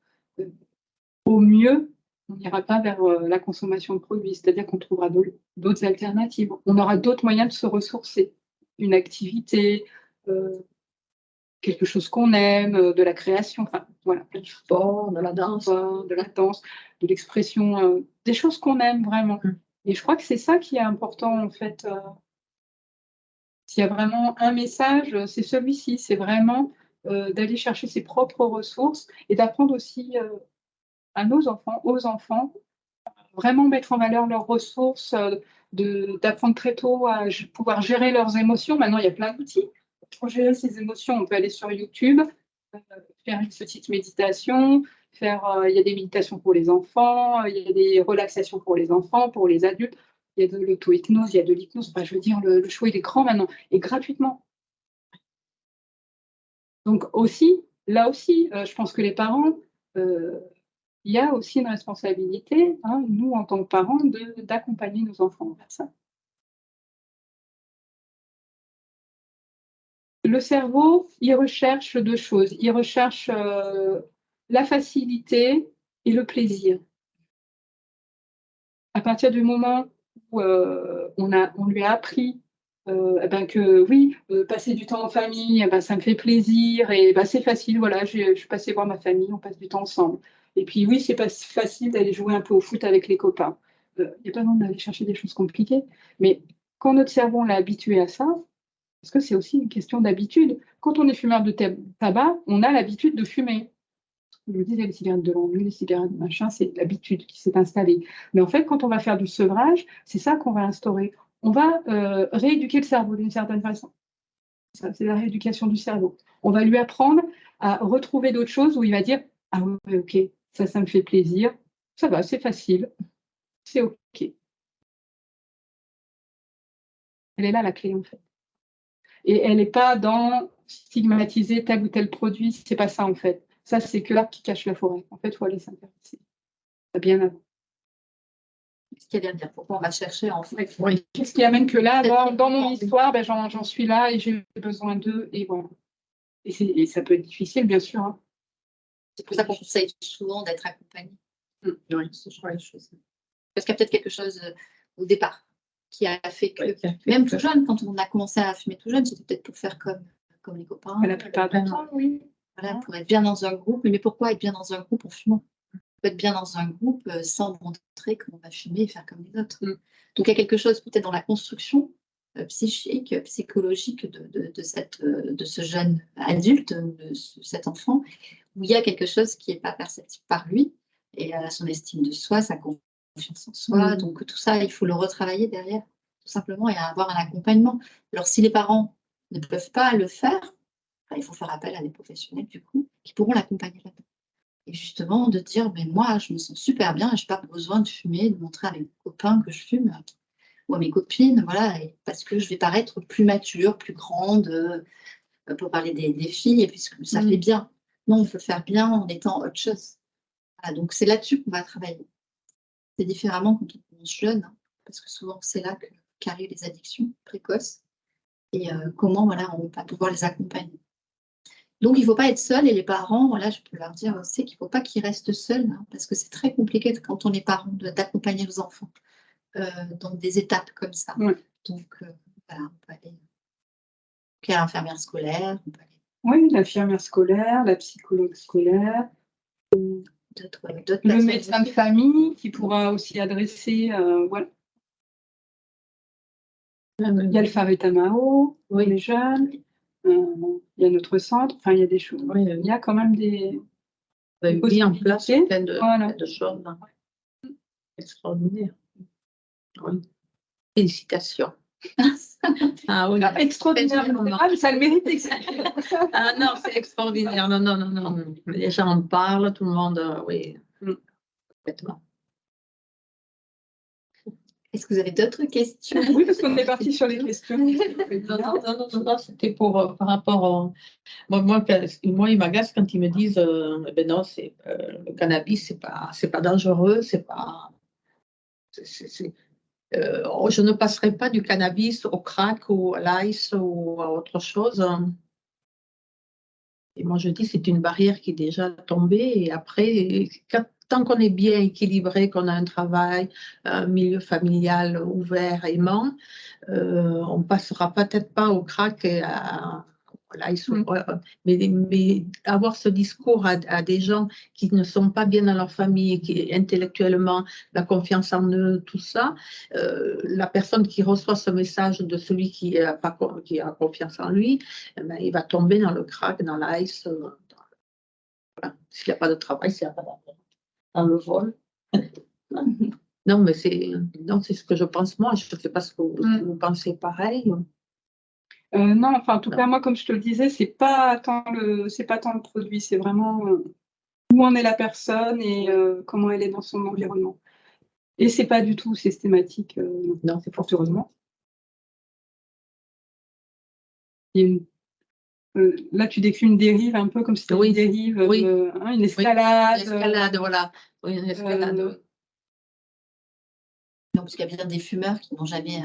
Au mieux, on n'ira pas vers la consommation de produits, c'est-à-dire qu'on trouvera d'autres alternatives. On aura d'autres moyens de se ressourcer. Une activité, quelque chose qu'on aime, de la création, enfin voilà, Du sport, de la danse. De l'expression, des choses qu'on aime vraiment. Et je crois que c'est ça qui est important en fait. S'il y a vraiment un message, c'est celui-ci, c'est vraiment d'aller chercher ses propres ressources et d'apprendre aussi à nos enfants, aux enfants, vraiment mettre en valeur leurs ressources, d'apprendre très tôt à pouvoir gérer leurs émotions. Maintenant, il y a plein d'outils pour gérer ses émotions. On peut aller sur YouTube, faire une petite méditation, il y a des méditations pour les enfants, il y a des relaxations pour les enfants, pour les adultes. Il y a de l'auto-hypnose, il y a de l'hypnose. Enfin, je veux dire, le choix, il est grand maintenant, et gratuitement. Donc aussi, là aussi, je pense que les parents, il y a aussi une responsabilité, hein, nous, en tant que parents, d'accompagner nos enfants vers ça. Le cerveau, il recherche deux choses. Il recherche la facilité et le plaisir. À partir du moment où on lui a appris que oui, passer du temps en famille, ça me fait plaisir et c'est facile, voilà, je suis passée voir ma famille, on passe du temps ensemble. Et puis oui, c'est pas facile d'aller jouer un peu au foot avec les copains. Il n'y a pas besoin d'aller chercher des choses compliquées. Mais quand notre cerveau l'a habitué à ça, parce que c'est aussi une question d'habitude. Quand on est fumeur de tabac, on a l'habitude de fumer. Je vous disais, les cigarettes de l'ennui, les cigarettes de machin, c'est l'habitude qui s'est installée. Mais en fait, quand on va faire du sevrage, c'est ça qu'on va instaurer. On va rééduquer le cerveau d'une certaine façon. C'est la rééducation du cerveau. On va lui apprendre à retrouver d'autres choses où il va dire « Ah oui, ok, ça me fait plaisir, ça va, c'est facile, c'est ok. » Elle est là la clé en fait. Et elle n'est pas dans stigmatiser tel ou tel produit, c'est pas ça en fait. Ça, c'est que l'arbre qui cache la forêt. En fait, il faut aller s'intéresser. Bien avant. Ce qui est bien, pourquoi on va chercher en fait. Oui. Qu'est-ce qui amène que là, dans mon histoire, j'en suis là et j'ai besoin d'eux, et voilà. Et ça peut être difficile, bien sûr. Hein. C'est pour ça qu'on conseille souvent d'être accompagné. Oui. Ce genre de choses. Parce qu'il y a peut-être quelque chose au départ. qui a fait que, même tout jeune, quand on a commencé à fumer tout jeune, c'était peut-être pour faire comme les copains. La plupart du temps, oui. Voilà, pour être bien dans un groupe. Mais pourquoi être bien dans un groupe en fumant? On peut être bien dans un groupe sans montrer qu'on va fumer et faire comme les autres. Donc, il y a quelque chose peut-être dans la construction psychique, psychologique de ce jeune adulte, de cet enfant, où il y a quelque chose qui n'est pas perceptible par lui, et son estime de soi, sa confiance en soi. Donc, tout ça, il faut le retravailler derrière, tout simplement, et avoir un accompagnement. Alors, si les parents ne peuvent pas le faire, il faut faire appel à des professionnels, du coup, qui pourront l'accompagner là-dedans. Et justement, de dire, mais moi, je me sens super bien, je n'ai pas besoin de fumer, de montrer à mes copains que je fume, ou à mes copines, voilà, parce que je vais paraître plus mature, plus grande, pour parler des filles, et puisque ça fait bien. Non, on peut faire bien en étant autre chose. Voilà, donc, c'est là-dessus qu'on va travailler. C'est différemment quand on commence jeune, hein, parce que souvent, c'est là qu'arrivent les addictions précoces, et comment, voilà, on va pouvoir les accompagner. Donc, il ne faut pas être seul, et les parents, voilà, je peux leur dire aussi qu'il ne faut pas qu'ils restent seuls, hein, parce que c'est très compliqué quand on est parent d'accompagner nos enfants dans des étapes comme ça. Donc, voilà, on peut aller à l'infirmière scolaire. On peut aller... Oui, l'infirmière scolaire, la psychologue scolaire, le médecin de famille qui pourra aussi adresser, voilà. Il y a le Faretamao pour les jeunes. Il y a notre centre, enfin il y a des choses. Il y a quand même des mis en place plein voilà. de choses. Extraordinaire. Oui. Félicitations. Oui. Extraordinaire. Mais ça le mérite. Non, c'est extraordinaire. Non. Les gens en parlent, tout le monde, oui. Complètement. Est-ce que vous avez d'autres questions? Oui, parce qu'on est parti sur les questions. Non, c'était par rapport au... Moi, il m'agace quand ils me disent ben non, le cannabis, c'est pas dangereux, c'est pas... je ne passerai pas du cannabis au crack ou à l'ice ou à autre chose. Et moi, je dis c'est une barrière qui est déjà tombée. Et après, tant qu'on est bien équilibré, qu'on a un travail, un milieu familial ouvert, aimant, on ne passera peut-être pas au crack et à l'ice. Mais avoir ce discours à des gens qui ne sont pas bien dans leur famille, qui intellectuellement, la confiance en eux, tout ça, la personne qui reçoit ce message de celui qui a confiance en lui, il va tomber dans le crack, dans l'ice. Voilà. S'il n'y a pas de travail, s'il n'y a pas d'argent, dans le vol. Non, mais c'est ce que je pense moi. Je ne sais pas ce que vous pensez pareil. Non, enfin, en tout cas, moi, comme je te le disais, c'est pas tant le produit, c'est vraiment où en est la personne et comment elle est dans son environnement. Et c'est pas du tout systématique, non, c'est fort heureusement. Là, tu décris une dérive un peu comme si c'était une dérive, une escalade. Une escalade, voilà. Oui, une escalade. Non, parce qu'il y a bien des fumeurs qui n'ont jamais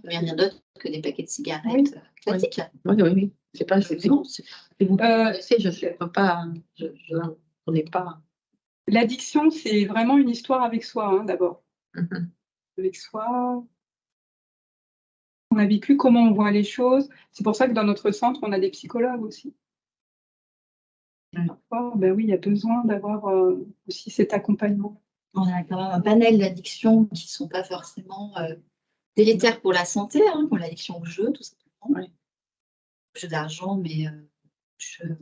rien d'autre que des paquets de cigarettes classiques. Oui. C'est pas. Non, vous connaissez, je ne peux pas. Je n'en connais pas. L'addiction, c'est vraiment une histoire avec soi, hein, d'abord. Avec soi. On a vécu comment on voit les choses. C'est pour ça que dans notre centre, on a des psychologues aussi. Parfois, ben oui, il y a besoin d'avoir aussi cet accompagnement. On a quand même un panel d'addictions qui ne sont pas forcément délétères pour la santé, hein, pour l'addiction au jeu, tout simplement. Jeu d'argent, mais jeu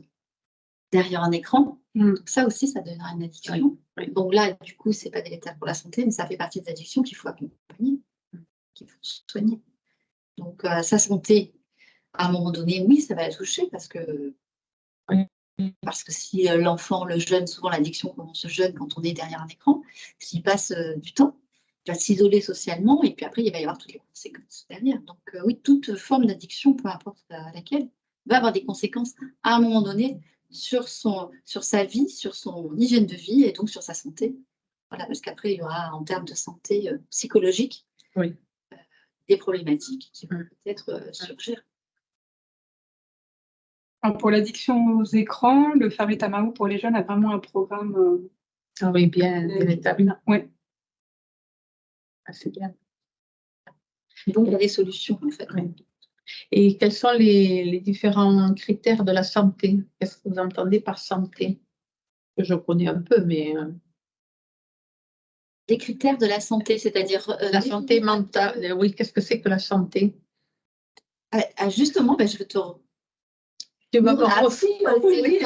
derrière un écran. Donc ça aussi, ça deviendra une addiction. Donc là, du coup, ce n'est pas délétère pour la santé, mais ça fait partie des addictions qu'il faut accompagner, qu'il faut soigner. Donc, sa santé, à un moment donné, oui, ça va la toucher parce que si l'enfant, le jeune, souvent l'addiction commence jeune quand on est derrière un écran, s'il passe du temps, il va s'isoler socialement et puis après, il va y avoir toutes les conséquences derrière. Donc, oui, toute forme d'addiction, peu importe laquelle, va avoir des conséquences à un moment donné sur sa vie, sur son hygiène de vie et donc sur sa santé. Voilà, parce qu'après, il y aura en termes de santé psychologique des problématiques qui vont peut-être surgir. Alors pour l'addiction aux écrans, le Faretamao pour les jeunes a vraiment un programme. Bien établi. Oui. C'est bien. Donc, il y a des solutions, en fait. Oui. Et quels sont les différents critères de la santé? Qu'est-ce que vous entendez par santé? Je connais un peu, mais Les critères de la santé, c'est-à-dire la santé mentale, oui, qu'est-ce que c'est que la santé? Justement, ben, je vais te Tu vas nous me rappeler, oui.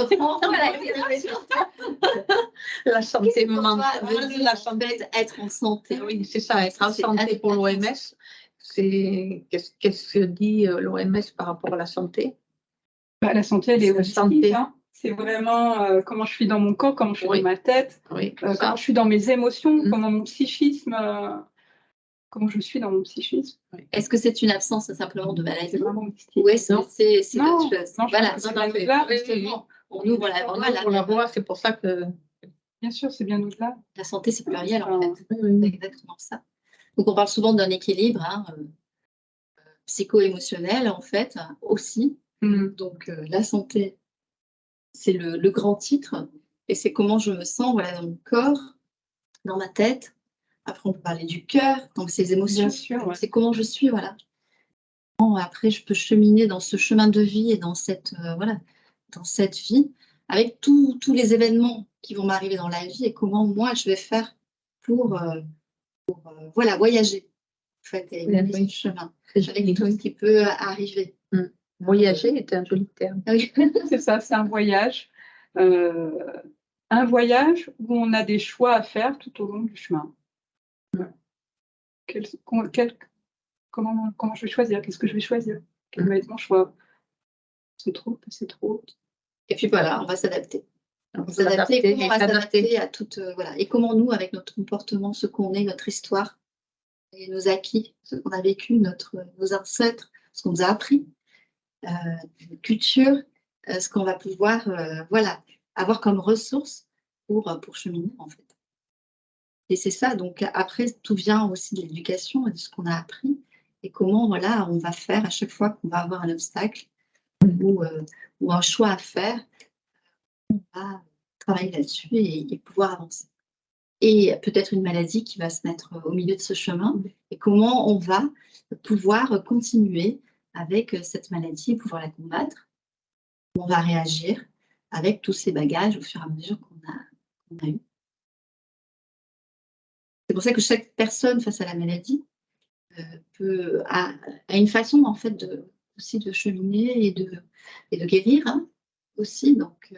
La santé Qu'est-ce que pour toi mentale, veut dire, la en santé. fait, être en santé? Oui, c'est ça, être en C'est santé pour l'OMS. C'est qu'est-ce que dit l'OMS par rapport à la santé? Bah, la santé, elle est La holistique, santé. hein. C'est vraiment comment je suis dans mon corps, comment je suis Oui. dans ma tête, Oui, comment je suis dans mes émotions, Mhm. comment mon psychisme, comment je suis dans mon psychisme. Est-ce que c'est une absence simplement de maladie? C'est vraiment holistique. Ou est-ce Non. que c'est Non, autre chose? non, je Voilà, pense que non, c'est non, bien au-delà. justement, on ouvre la voie, on la voit, c'est pour ça que. Bien sûr, c'est bien au-delà. la santé, c'est pluriel, en Enfin, fait. C'est exactement ça. Donc, on parle souvent d'un équilibre psycho-émotionnel, en fait, aussi. Donc, la santé, c'est le grand titre. Et c'est comment je me sens, voilà, dans mon corps, dans ma tête. Après, on peut parler du cœur, donc ses émotions. Bien sûr, ouais. C'est comment je suis, voilà. Après, je peux cheminer dans ce chemin de vie et dans cette, voilà, dans cette vie, avec tous les événements qui vont m'arriver dans la vie et comment moi je vais faire pour voilà, voyager, en fait, et mener ce chemin avec tout ce qui peut arriver. Voyager est un joli terme. Oui. C'est ça, c'est un voyage. Un voyage où on a des choix à faire tout au long du chemin. Comment je vais choisir? Qu'est-ce que je vais choisir? Quel va être mon choix? C'est trop, c'est trop. Et puis voilà, on va s'adapter. On On va peut s'adapter, l'adapter comment on et va s'adapter. s'adapter à toute, voilà. Et comment nous, avec notre comportement, ce qu'on est, notre histoire, et nos acquis, ce qu'on a vécu, nos ancêtres, ce qu'on nous a appris, notre culture, ce qu'on va pouvoir, voilà, avoir comme ressources pour cheminer, en fait. Et c'est ça, donc après, tout vient aussi de l'éducation et de ce qu'on a appris et comment, voilà, on va faire à chaque fois qu'on va avoir un obstacle ou un choix à faire, on va travailler là-dessus et pouvoir avancer. Et peut-être une maladie qui va se mettre au milieu de ce chemin et comment on va pouvoir continuer avec cette maladie, pouvoir la combattre, on va réagir avec tous ces bagages au fur et à mesure qu'on a eu. C'est pour ça que chaque personne face à la maladie a une façon en fait aussi de cheminer et de guérir aussi. Donc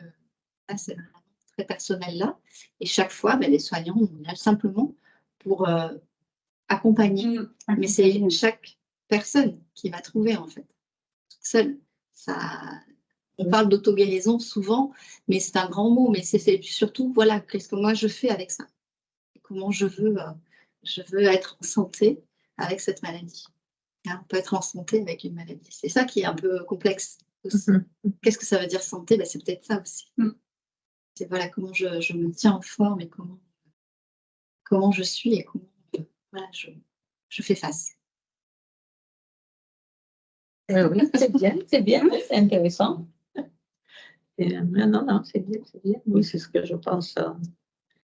là, c'est vraiment très personnel là. Et chaque fois, les soignants, on est là simplement pour accompagner. Mais c'est chaque personne qui va trouver en fait. Toute seule. On parle d'auto-guérison souvent, mais c'est un grand mot. Mais c'est surtout, voilà, qu'est-ce que moi je fais avec ça? Comment je veux être en santé avec cette maladie. On peut être en santé avec une maladie. C'est ça qui est un peu complexe aussi. Qu'est-ce que ça veut dire santé? C'est peut-être ça aussi. C'est voilà, comment je me tiens en forme et comment je suis et comment voilà, je fais face. Oui, c'est bien, c'est intéressant. Non, c'est bien, c'est bien. Oui, c'est ce que je pense.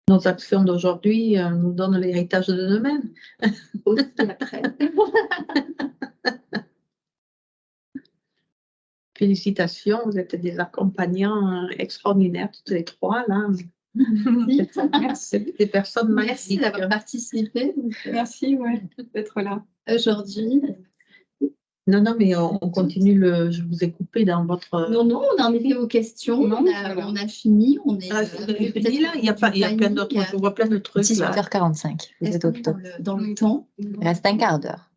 Nos actions d'aujourd'hui nous donnent l'héritage de demain. Aussi après. Félicitations, vous êtes des accompagnants extraordinaires, toutes les trois, là. Merci. Des personnes Merci magnifiques. d'avoir participé. Merci d'être là. Aujourd'hui. Non, mais on continue je vous ai coupé dans votre. Non, on a enlevé vos questions. On a fini. On est. Vous avez fini là? Il y a plein d'autres. Je vois plein de trucs. 18h45. Vous êtes au top. Dans le temps. Il reste un quart d'heure.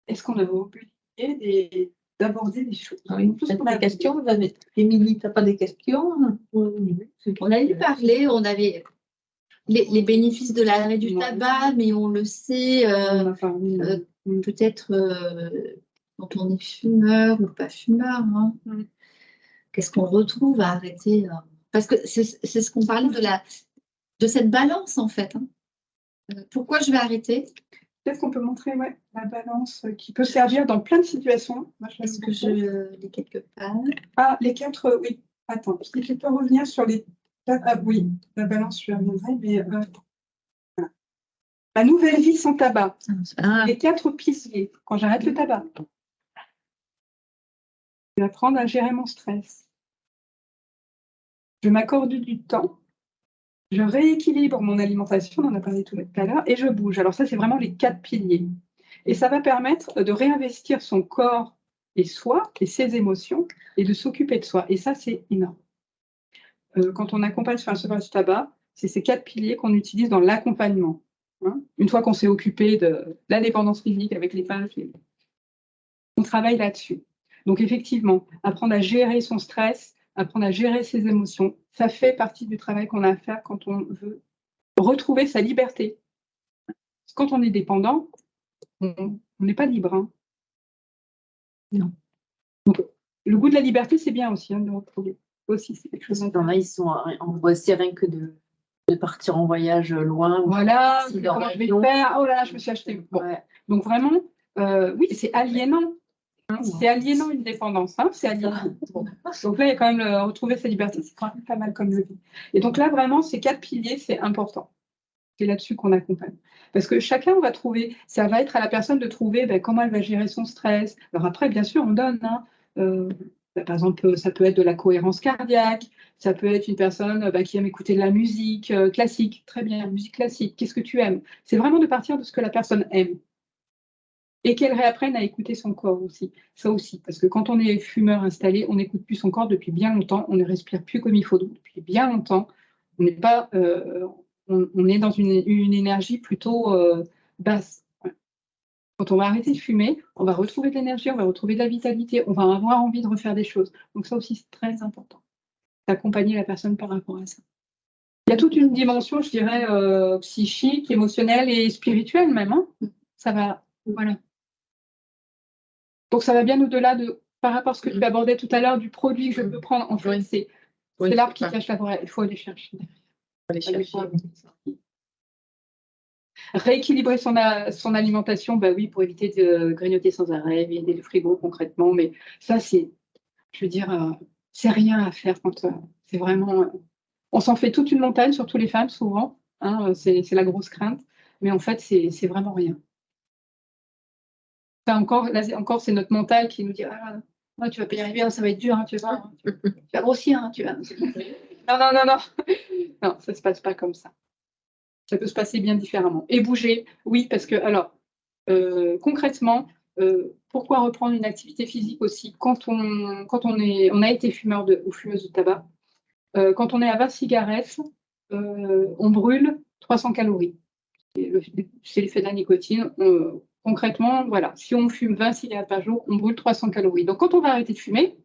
Est-ce qu'on avait oublié d'aborder des choses? Oui, des questions, vous avez. Émilie, tu n'as pas des questions? On avait parlé, on avait les bénéfices de l'arrêt du tabac, mais on le sait, peut-être quand on est fumeur ou pas fumeur. Qu'est-ce qu'on retrouve à arrêter? Parce que c'est ce qu'on parlait de cette balance, en fait. Pourquoi je vais arrêter? Peut-être qu'on peut montrer la balance qui peut servir dans plein de situations. Est-ce que je l'ai quelque part? Ah, les 4, oui. Attends, si tu peux revenir sur les 4. Ah oui, la balance, je reviendrai, mais voilà. Ma nouvelle vie sans tabac. Ah, Les 4 piliers. Quand j'arrête le tabac. Je vais apprendre à gérer mon stress. Je m'accorde du temps. Je rééquilibre mon alimentation, on en a parlé tout à l'heure, et je bouge. Alors ça, c'est vraiment les 4 piliers. Et ça va permettre de réinvestir son corps et soi, et ses émotions, et de s'occuper de soi. Et ça, c'est énorme. Quand on accompagne sur un sevrage du tabac, c'est ces 4 piliers qu'on utilise dans l'accompagnement. Hein. Une fois qu'on s'est occupé de la dépendance physique avec les pages, on travaille là-dessus. Donc effectivement, apprendre à gérer son stress, apprendre à gérer ses émotions, ça fait partie du travail qu'on a à faire quand on veut retrouver sa liberté. Quand on est dépendant, on n'est pas libre. Hein. Non. Donc, le goût de la liberté, c'est bien aussi de retrouver. Aussi, c'est quelque chose Dans là, on voit aussi rien que de partir en voyage loin. Voilà, Si comment je vais l'avion. faire? Oh là là, je me suis acheté. Bon. Ouais. Donc vraiment, oui, c'est aliénant. Hein, c'est aliénant une dépendance. Hein, c'est aliénant. Bon. Donc là, il y a quand même retrouver sa liberté, c'est quand même pas mal comme levier. Et donc là, vraiment, ces 4 piliers, c'est important. C'est là-dessus qu'on accompagne. Parce que chacun, on va trouver, ça va être à la personne de trouver comment elle va gérer son stress. Alors après, bien sûr, on donne. Hein, par exemple, ça peut être de la cohérence cardiaque, ça peut être une personne qui aime écouter de la musique classique. Très bien, musique classique. Qu'est-ce que tu aimes? C'est vraiment de partir de ce que la personne aime. Et qu'elle réapprenne à écouter son corps aussi. Ça aussi, parce que quand on est fumeur installé, on n'écoute plus son corps depuis bien longtemps, on ne respire plus comme il faut depuis bien longtemps. On n'est pas, on est dans une énergie plutôt basse. Ouais. Quand on va arrêter de fumer, on va retrouver de l'énergie, on va retrouver de la vitalité, on va avoir envie de refaire des choses. Donc ça aussi, c'est très important, d'accompagner la personne par rapport à ça. Il y a toute une dimension, je dirais, psychique, émotionnelle et spirituelle même. Hein. Ça va, voilà. Donc ça va bien au-delà de, par rapport à ce que tu abordais tout à l'heure, du produit que je peux prendre. En fait, Oui. c'est Oui, l'arbre qui c'est ça. cache la forêt. Il faut aller chercher. Aller chercher. Rééquilibrer son alimentation, bah oui, pour éviter de grignoter sans arrêt, vider le frigo concrètement. Mais ça, c'est, je veux dire, c'est rien à faire quand c'est vraiment. On s'en fait toute une montagne, surtout les femmes, souvent. Hein, c'est la grosse crainte. Mais en fait, c'est vraiment rien. Là, encore, c'est notre mental qui nous dit ah, ouais, tu vas pas y arriver, ça va être dur, hein, tu vas grossir, hein, tu vas. Non, non, non, non. Non, ça ne se passe pas comme ça. Ça peut se passer bien différemment. Et bouger, oui, parce que, alors, concrètement, pourquoi reprendre une activité physique aussi quand on a été fumeur ou fumeuse de tabac, quand on est à 20 cigarettes, on brûle 300 calories. C'est l'effet de la nicotine. Concrètement, voilà, si on fume 20 cigarettes par jour, on brûle 300 calories. Donc, quand on va arrêter de fumer,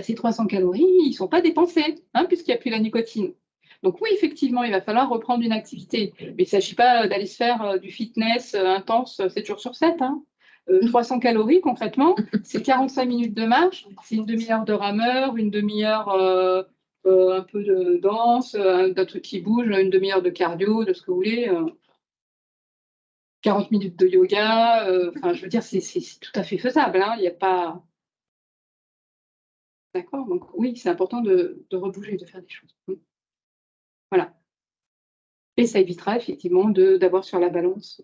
ces 300 calories, ils ne sont pas dépensés, hein, puisqu'il n'y a plus la nicotine. Donc oui, effectivement, il va falloir reprendre une activité. Mais il ne s'agit pas d'aller se faire du fitness intense 7 jours sur 7. Hein. 300 calories, concrètement, c'est 45 minutes de marche, c'est une demi-heure de rameur, une demi-heure un peu de danse, d'un truc qui bouge, une demi-heure de cardio, de ce que vous voulez. 40 minutes de yoga, enfin, je veux dire, c'est tout à fait faisable. Hein, il n'y a pas. D'accord? Donc, oui, c'est important de rebouger, de faire des choses. Voilà. Et ça évitera effectivement d'avoir sur la balance.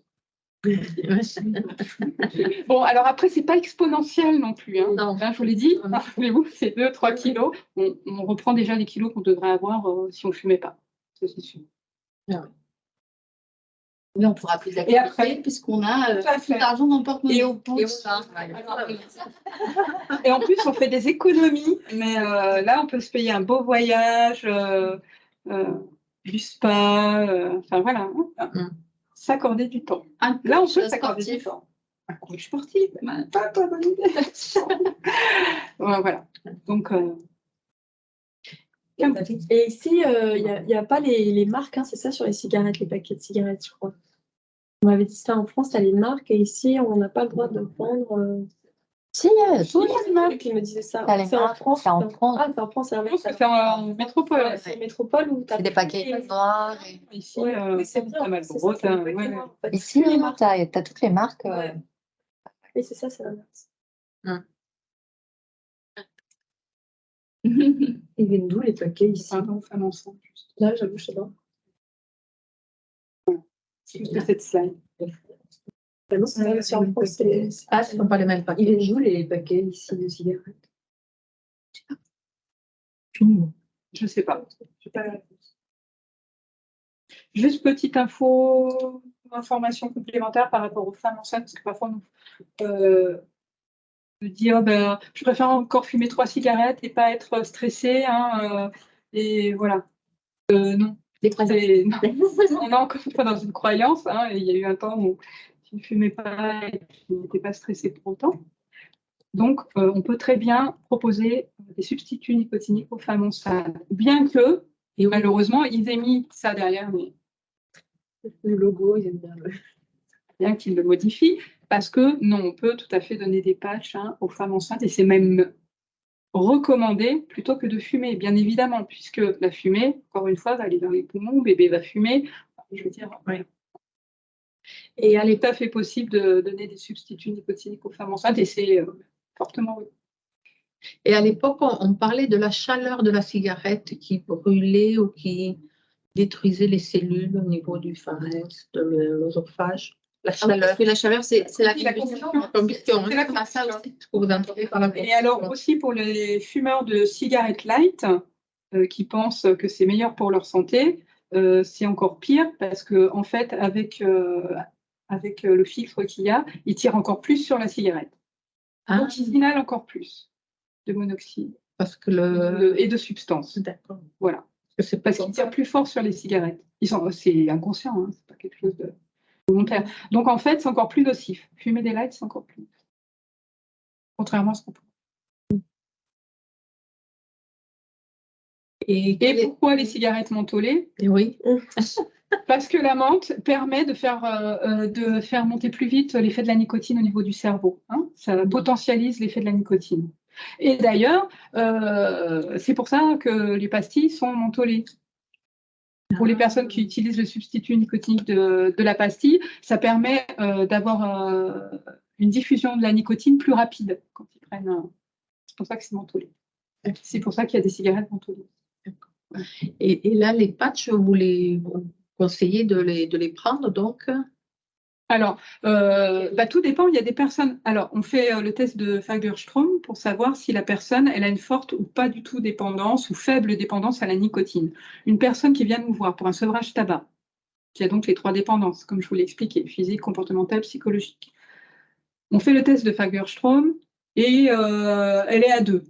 Bon, alors après, c'est pas exponentiel non plus. Hein. Non. Là, je vous l'ai dit, rappelez-vous, c'est 2-3 kilos. On reprend déjà les kilos qu'on devrait avoir si on ne fumait pas. Ça, c'est sûr. Ah oui. Mais on pourra plus Et après, puisqu'on a tout à plus fait. d'argent dans le porte-monnaie. Et en plus, on fait des économies, mais là, on peut se payer un beau voyage, du spa, enfin voilà, hein. S'accorder du temps. Là, on peut s'accorder du temps. Un coach sportif, pas bonne idée. Voilà. Donc, Et ici, il n'y a pas les marques, hein, c'est ça, sur les cigarettes, les paquets de cigarettes, je crois. On m'avait dit ça en France, il y a les marques, et ici, on n'a pas le droit de prendre. Si, Tous les marques qui me disaient ça. T'as les C'est en marques, France. c'est en France. Ah, c'est en France, c'est un je pense que c'est en métropole. Ouais, c'est une métropole où C'est des paquets noirs. Ici, Oui, c'est bien. pas mal C'est gros. ça, c'est des paquets noirs, en fait. Ici, Tous les marques. t'as toutes les marques. Ouais. Oui, c'est ça, c'est l'inverse. Ils viennent d'où les paquets ici? Pardon, femme enceinte. Là, j'avoue, je sais pas. de cette slide. Sur le fond, c'est- Ah, ce ne sont pas les mêmes paquets. Il est où les paquets ici de cigarettes? Je ne sais pas. J'ai pas la réponse. Juste petite information complémentaire par rapport aux femmes enceintes, parce que parfois on dit oh, ben, je préfère encore fumer 3 cigarettes et pas être stressée. Hein, et voilà. Non. Non. On est encore une fois dans une croyance. Hein, et il y a eu un temps où tu ne fumais pas et tu n'étais pas stressée pour autant. Donc, on peut très bien proposer des substituts nicotiniques aux femmes enceintes, bien que, et malheureusement, ils aient mis ça derrière, mais Le logo, ils aiment bien bien qu'ils le modifient, parce que non, on peut tout à fait donner des patchs hein, aux femmes enceintes, et c'est même recommandé plutôt que de fumer, bien évidemment, puisque la fumée, encore une fois, va aller dans les poumons, bébé va fumer, je veux dire, ouais. Et à l'état fait possible de donner des substituts nicotiniques aux femmes enceintes, et c'est fortement oui. Et à l'époque, on parlait de la chaleur de la cigarette qui brûlait ou qui détruisait les cellules au niveau du pharynx, de l'œsophage. La chaleur. Parce que la chaleur, c'est la combustion. combustion. C'est la combustion. Ça aussi, ce que vous entendez par la Et alors aussi pour les fumeurs de cigarettes light qui pensent que c'est meilleur pour leur santé, c'est encore pire parce que en fait avec le filtre qu'il y a, il tire encore plus sur la cigarette. Ah. Donc il inhale encore plus de monoxyde Parce que et de substances. D'accord. Voilà. C'est Parce qu'il tire plus fort sur les cigarettes. C'est inconscient, hein, c'est pas quelque chose de volontaire. Donc en fait, c'est encore plus nocif. Fumer des lights, c'est encore plus nocif. Contrairement à ce qu'on pense. Et pourquoi les cigarettes mentholées? Oui. Parce que la menthe permet de faire monter plus vite l'effet de la nicotine au niveau du cerveau. Hein. Ça potentialise l'effet de la nicotine. Et d'ailleurs, c'est pour ça que les pastilles sont mentholées. Pour les personnes qui utilisent le substitut nicotinique de la pastille, ça permet d'avoir une diffusion de la nicotine plus rapide quand ils prennent. C'est pour ça que c'est mentholé. C'est pour ça qu'il y a des cigarettes mentholées. Et là, les patchs, vous conseillez de les prendre, donc? Alors, tout dépend. Il y a des personnes. Alors, on fait le test de Fagerström pour savoir si la personne elle a une forte ou pas du tout dépendance ou faible dépendance à la nicotine. Une personne qui vient nous voir pour un sevrage tabac, qui a donc les 3 dépendances, comme je vous l'ai expliqué, physique, comportementale, psychologique. On fait le test de Fagerström et elle est à 2.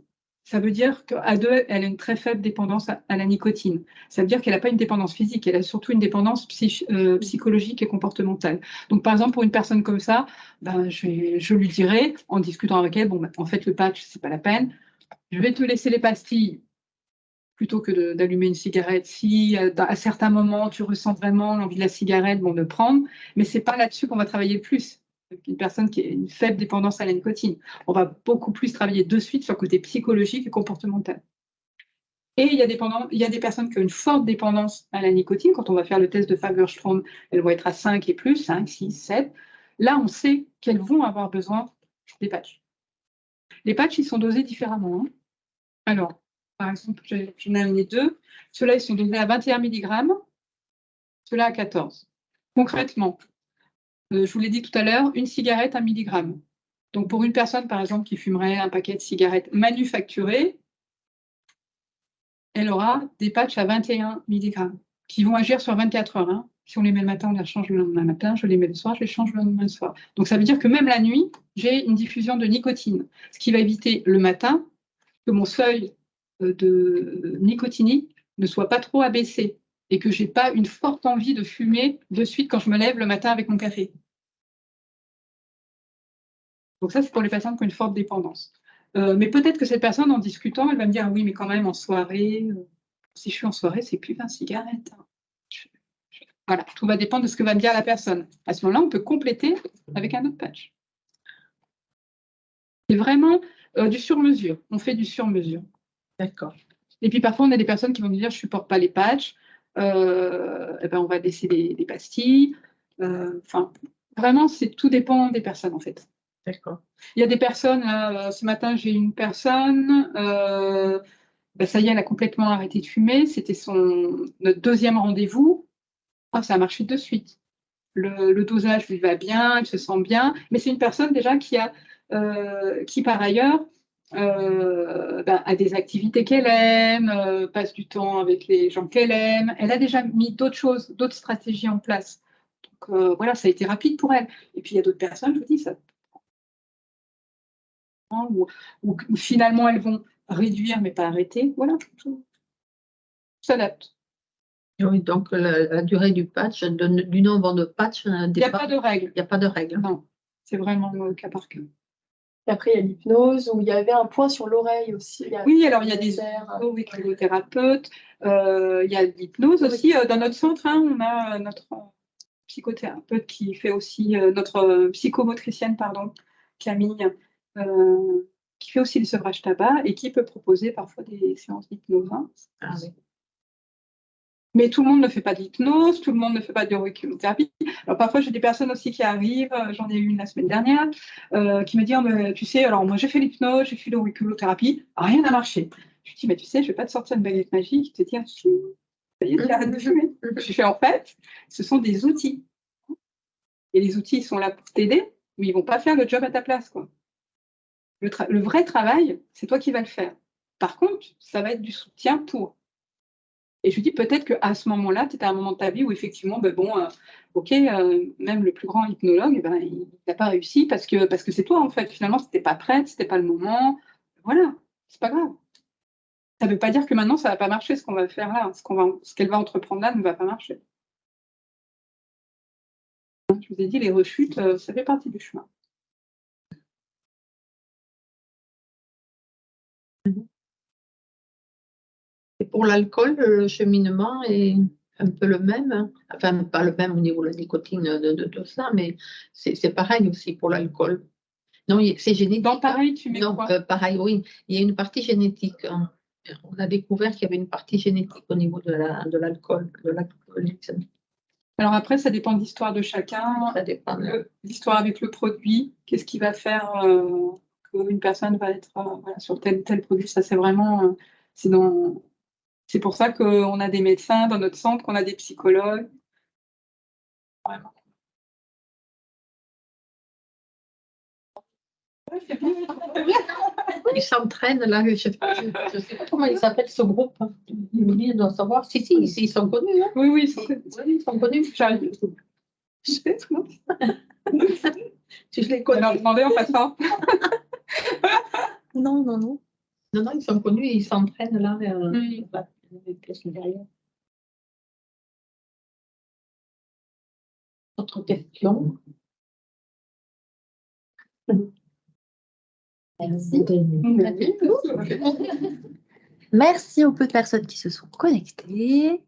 Ça veut dire qu'à 2, elle a une très faible dépendance à la nicotine. Ça veut dire qu'elle n'a pas une dépendance physique, elle a surtout une dépendance psychologique et comportementale. Donc, par exemple, pour une personne comme ça, je lui dirais, en discutant avec elle, en fait, le patch, c'est pas la peine. Je vais te laisser les pastilles plutôt que d'allumer une cigarette. Si à certains moments, tu ressens vraiment l'envie de la cigarette, de prendre. Mais c'est pas là-dessus qu'on va travailler le plus. Une personne qui a une faible dépendance à la nicotine. On va beaucoup plus travailler de suite sur le côté psychologique et comportemental. Et il y a des personnes qui ont une forte dépendance à la nicotine. Quand on va faire le test de Fagerström, elles vont être à 5 et plus, 5, 6, 7. Là, on sait qu'elles vont avoir besoin des patchs. Les patchs, ils sont dosés différemment. Hein. Alors, par exemple, j'en ai amené 2. Ceux-là, ils sont dosés à 21 mg. Ceux-là à 14. Concrètement, je vous l'ai dit tout à l'heure, une cigarette, 1 milligramme. Donc, pour une personne, par exemple, qui fumerait un paquet de cigarettes manufacturées, elle aura des patchs à 21 mg qui vont agir sur 24 heures. Hein. Si on les met le matin, on les change le lendemain matin. Je les mets le soir, je les change le lendemain soir. Donc, ça veut dire que même la nuit, j'ai une diffusion de nicotine, ce qui va éviter le matin que mon seuil de nicotinique ne soit pas trop abaissé et que je n'ai pas une forte envie de fumer de suite quand je me lève le matin avec mon café. Donc ça, c'est pour les personnes qui ont une forte dépendance. Mais peut-être que cette personne, en discutant, elle va me dire, oui, mais quand même, en soirée, si je suis en soirée, c'est plus 20 cigarettes. Voilà, tout va dépendre de ce que va me dire la personne. À ce moment-là, on peut compléter avec un autre patch. C'est vraiment du sur-mesure. On fait du sur-mesure. D'accord. Et puis parfois, on a des personnes qui vont me dire, je ne supporte pas les patchs. On va laisser des pastilles. Vraiment, tout dépend des personnes, en fait. D'accord. Il y a des personnes, ce matin, j'ai une personne, ça y est, elle a complètement arrêté de fumer. C'était notre 2e rendez-vous. Ça a marché de suite. le dosage lui va bien, il se sent bien, mais c'est une personne déjà qui par ailleurs a des activités qu'elle aime, passe du temps avec les gens qu'elle aime. Elle a déjà mis d'autres choses, d'autres stratégies en place. Donc voilà, ça a été rapide pour elle. Et puis il y a d'autres personnes, je vous dis, ça ou finalement elles vont réduire mais pas arrêter. Voilà, tout s'adapte. Oui, donc la durée du patch, du nombre de patchs, Il n'y a pas de règle. Il n'y a pas de règle. Non, c'est vraiment cas par cas. Et après, il y a l'hypnose, où il y avait un point sur l'oreille aussi. Oui, alors il y a des psychothérapeutes, il y a de l'hypnose aussi. Dans notre centre, hein, on a notre psychothérapeute qui fait aussi, notre psychomotricienne, pardon, Camille, qui fait aussi le sevrage tabac et qui peut proposer parfois des séances d'hypnose. Hein. Ah, oui. Mais tout le monde ne fait pas d'hypnose, tout le monde ne fait pas d'auriculothérapie. Alors parfois, j'ai des personnes aussi qui arrivent, j'en ai eu une la semaine dernière, qui me dit, oh, mais, tu sais, alors moi j'ai fait l'hypnose, j'ai fait l'auriculothérapie, rien n'a marché. Je lui dis, mais tu sais, je ne vais pas te sortir une baguette magique, te dire, ça y est, tu arrêtes de fumer. Je fais, en fait, ce sont des outils. Et les outils, ils sont là pour t'aider, mais ils ne vont pas faire le job à ta place, quoi. Le vrai travail, c'est toi qui vas le faire. Par contre, ça va être du soutien pour. Et je lui dis peut-être qu'à ce moment-là, tu étais à un moment de ta vie où effectivement, même le plus grand hypnologue, il n'a pas réussi parce que c'est toi en fait. Finalement, c'était pas prête, c'était pas le moment. Voilà, c'est pas grave. Ça ne veut pas dire que maintenant, ça va pas marcher ce qu'on va faire là. Ce qu'elle va entreprendre là ne va pas marcher. Je vous ai dit, les rechutes, ça fait partie du chemin. Et pour l'alcool, le cheminement est un peu le même, hein. Enfin, pas le même au niveau de la nicotine de ça, mais c'est pareil aussi pour l'alcool. Non, c'est génétique. Donc, pareil, tu mets quoi? Pareil, oui. Il y a une partie génétique. Hein. On a découvert qu'il y avait une partie génétique au niveau de l'alcool, de l'alcoolisme. Alors après, ça dépend de l'histoire de chacun. Ça dépend. L'histoire avec le produit, qu'est-ce qui va faire qu'une personne va être sur tel produit. Ça, c'est vraiment... c'est pour ça qu'on a des médecins dans notre centre, qu'on a des psychologues. Vraiment. Ils s'entraînent là, je ne sais pas comment il s'appelle ce groupe. Émilie doit savoir. Si, ils sont connus. Hein. Oui, ils sont connus. Oui, ils sont connus. Je sais, Tu les connais. Alors, demandez en passant. Non, ils sont connus, ils s'entraînent là. Autre question. Merci. Merci aux peu de personnes qui se sont connectées.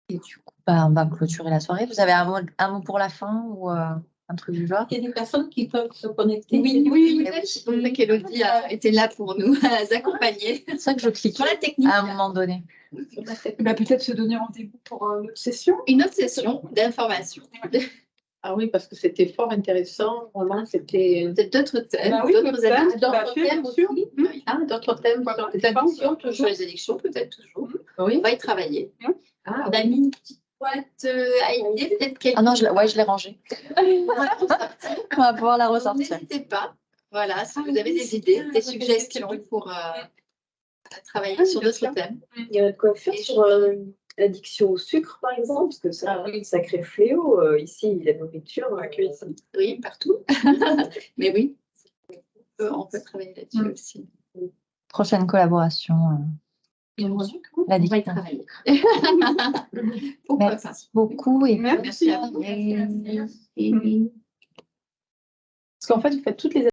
Et du coup, on va clôturer la soirée. Vous avez un mot pour la fin ou un truc du genre? Il y a des personnes qui peuvent se connecter. Oui. On sait qu'Élodie a été là pour nous accompagner. C'est ça que je clique sur la technique. à un moment donné. Peut-être se donner rendez-vous pour une autre session. Une autre session d'information. Ah oui, parce que c'était fort intéressant. Vraiment, c'était d'autres thèmes, d'autres thèmes aussi. Ah, d'autres thèmes sur les addictions, toujours. Sur les addictions, peut-être toujours. Oui. On va y travailler. On a mis une petite boîte à idées, peut-être quelqu'un. Ah non, je l'ai rangée. On va pouvoir la ressortir. N'hésitez pas. Voilà, si vous avez des idées, des suggestions pour travailler sur d'autres thèmes. Il y a de quoi faire sur l'addiction au sucre, par exemple, parce que c'est un sacré fléau. Ici, la nourriture, ici. Oui, partout. Mais oui, on peut travailler là-dessus aussi. Prochaine collaboration. On va y travailler. Merci beaucoup. Et merci. Parce qu'en fait, vous faites toutes les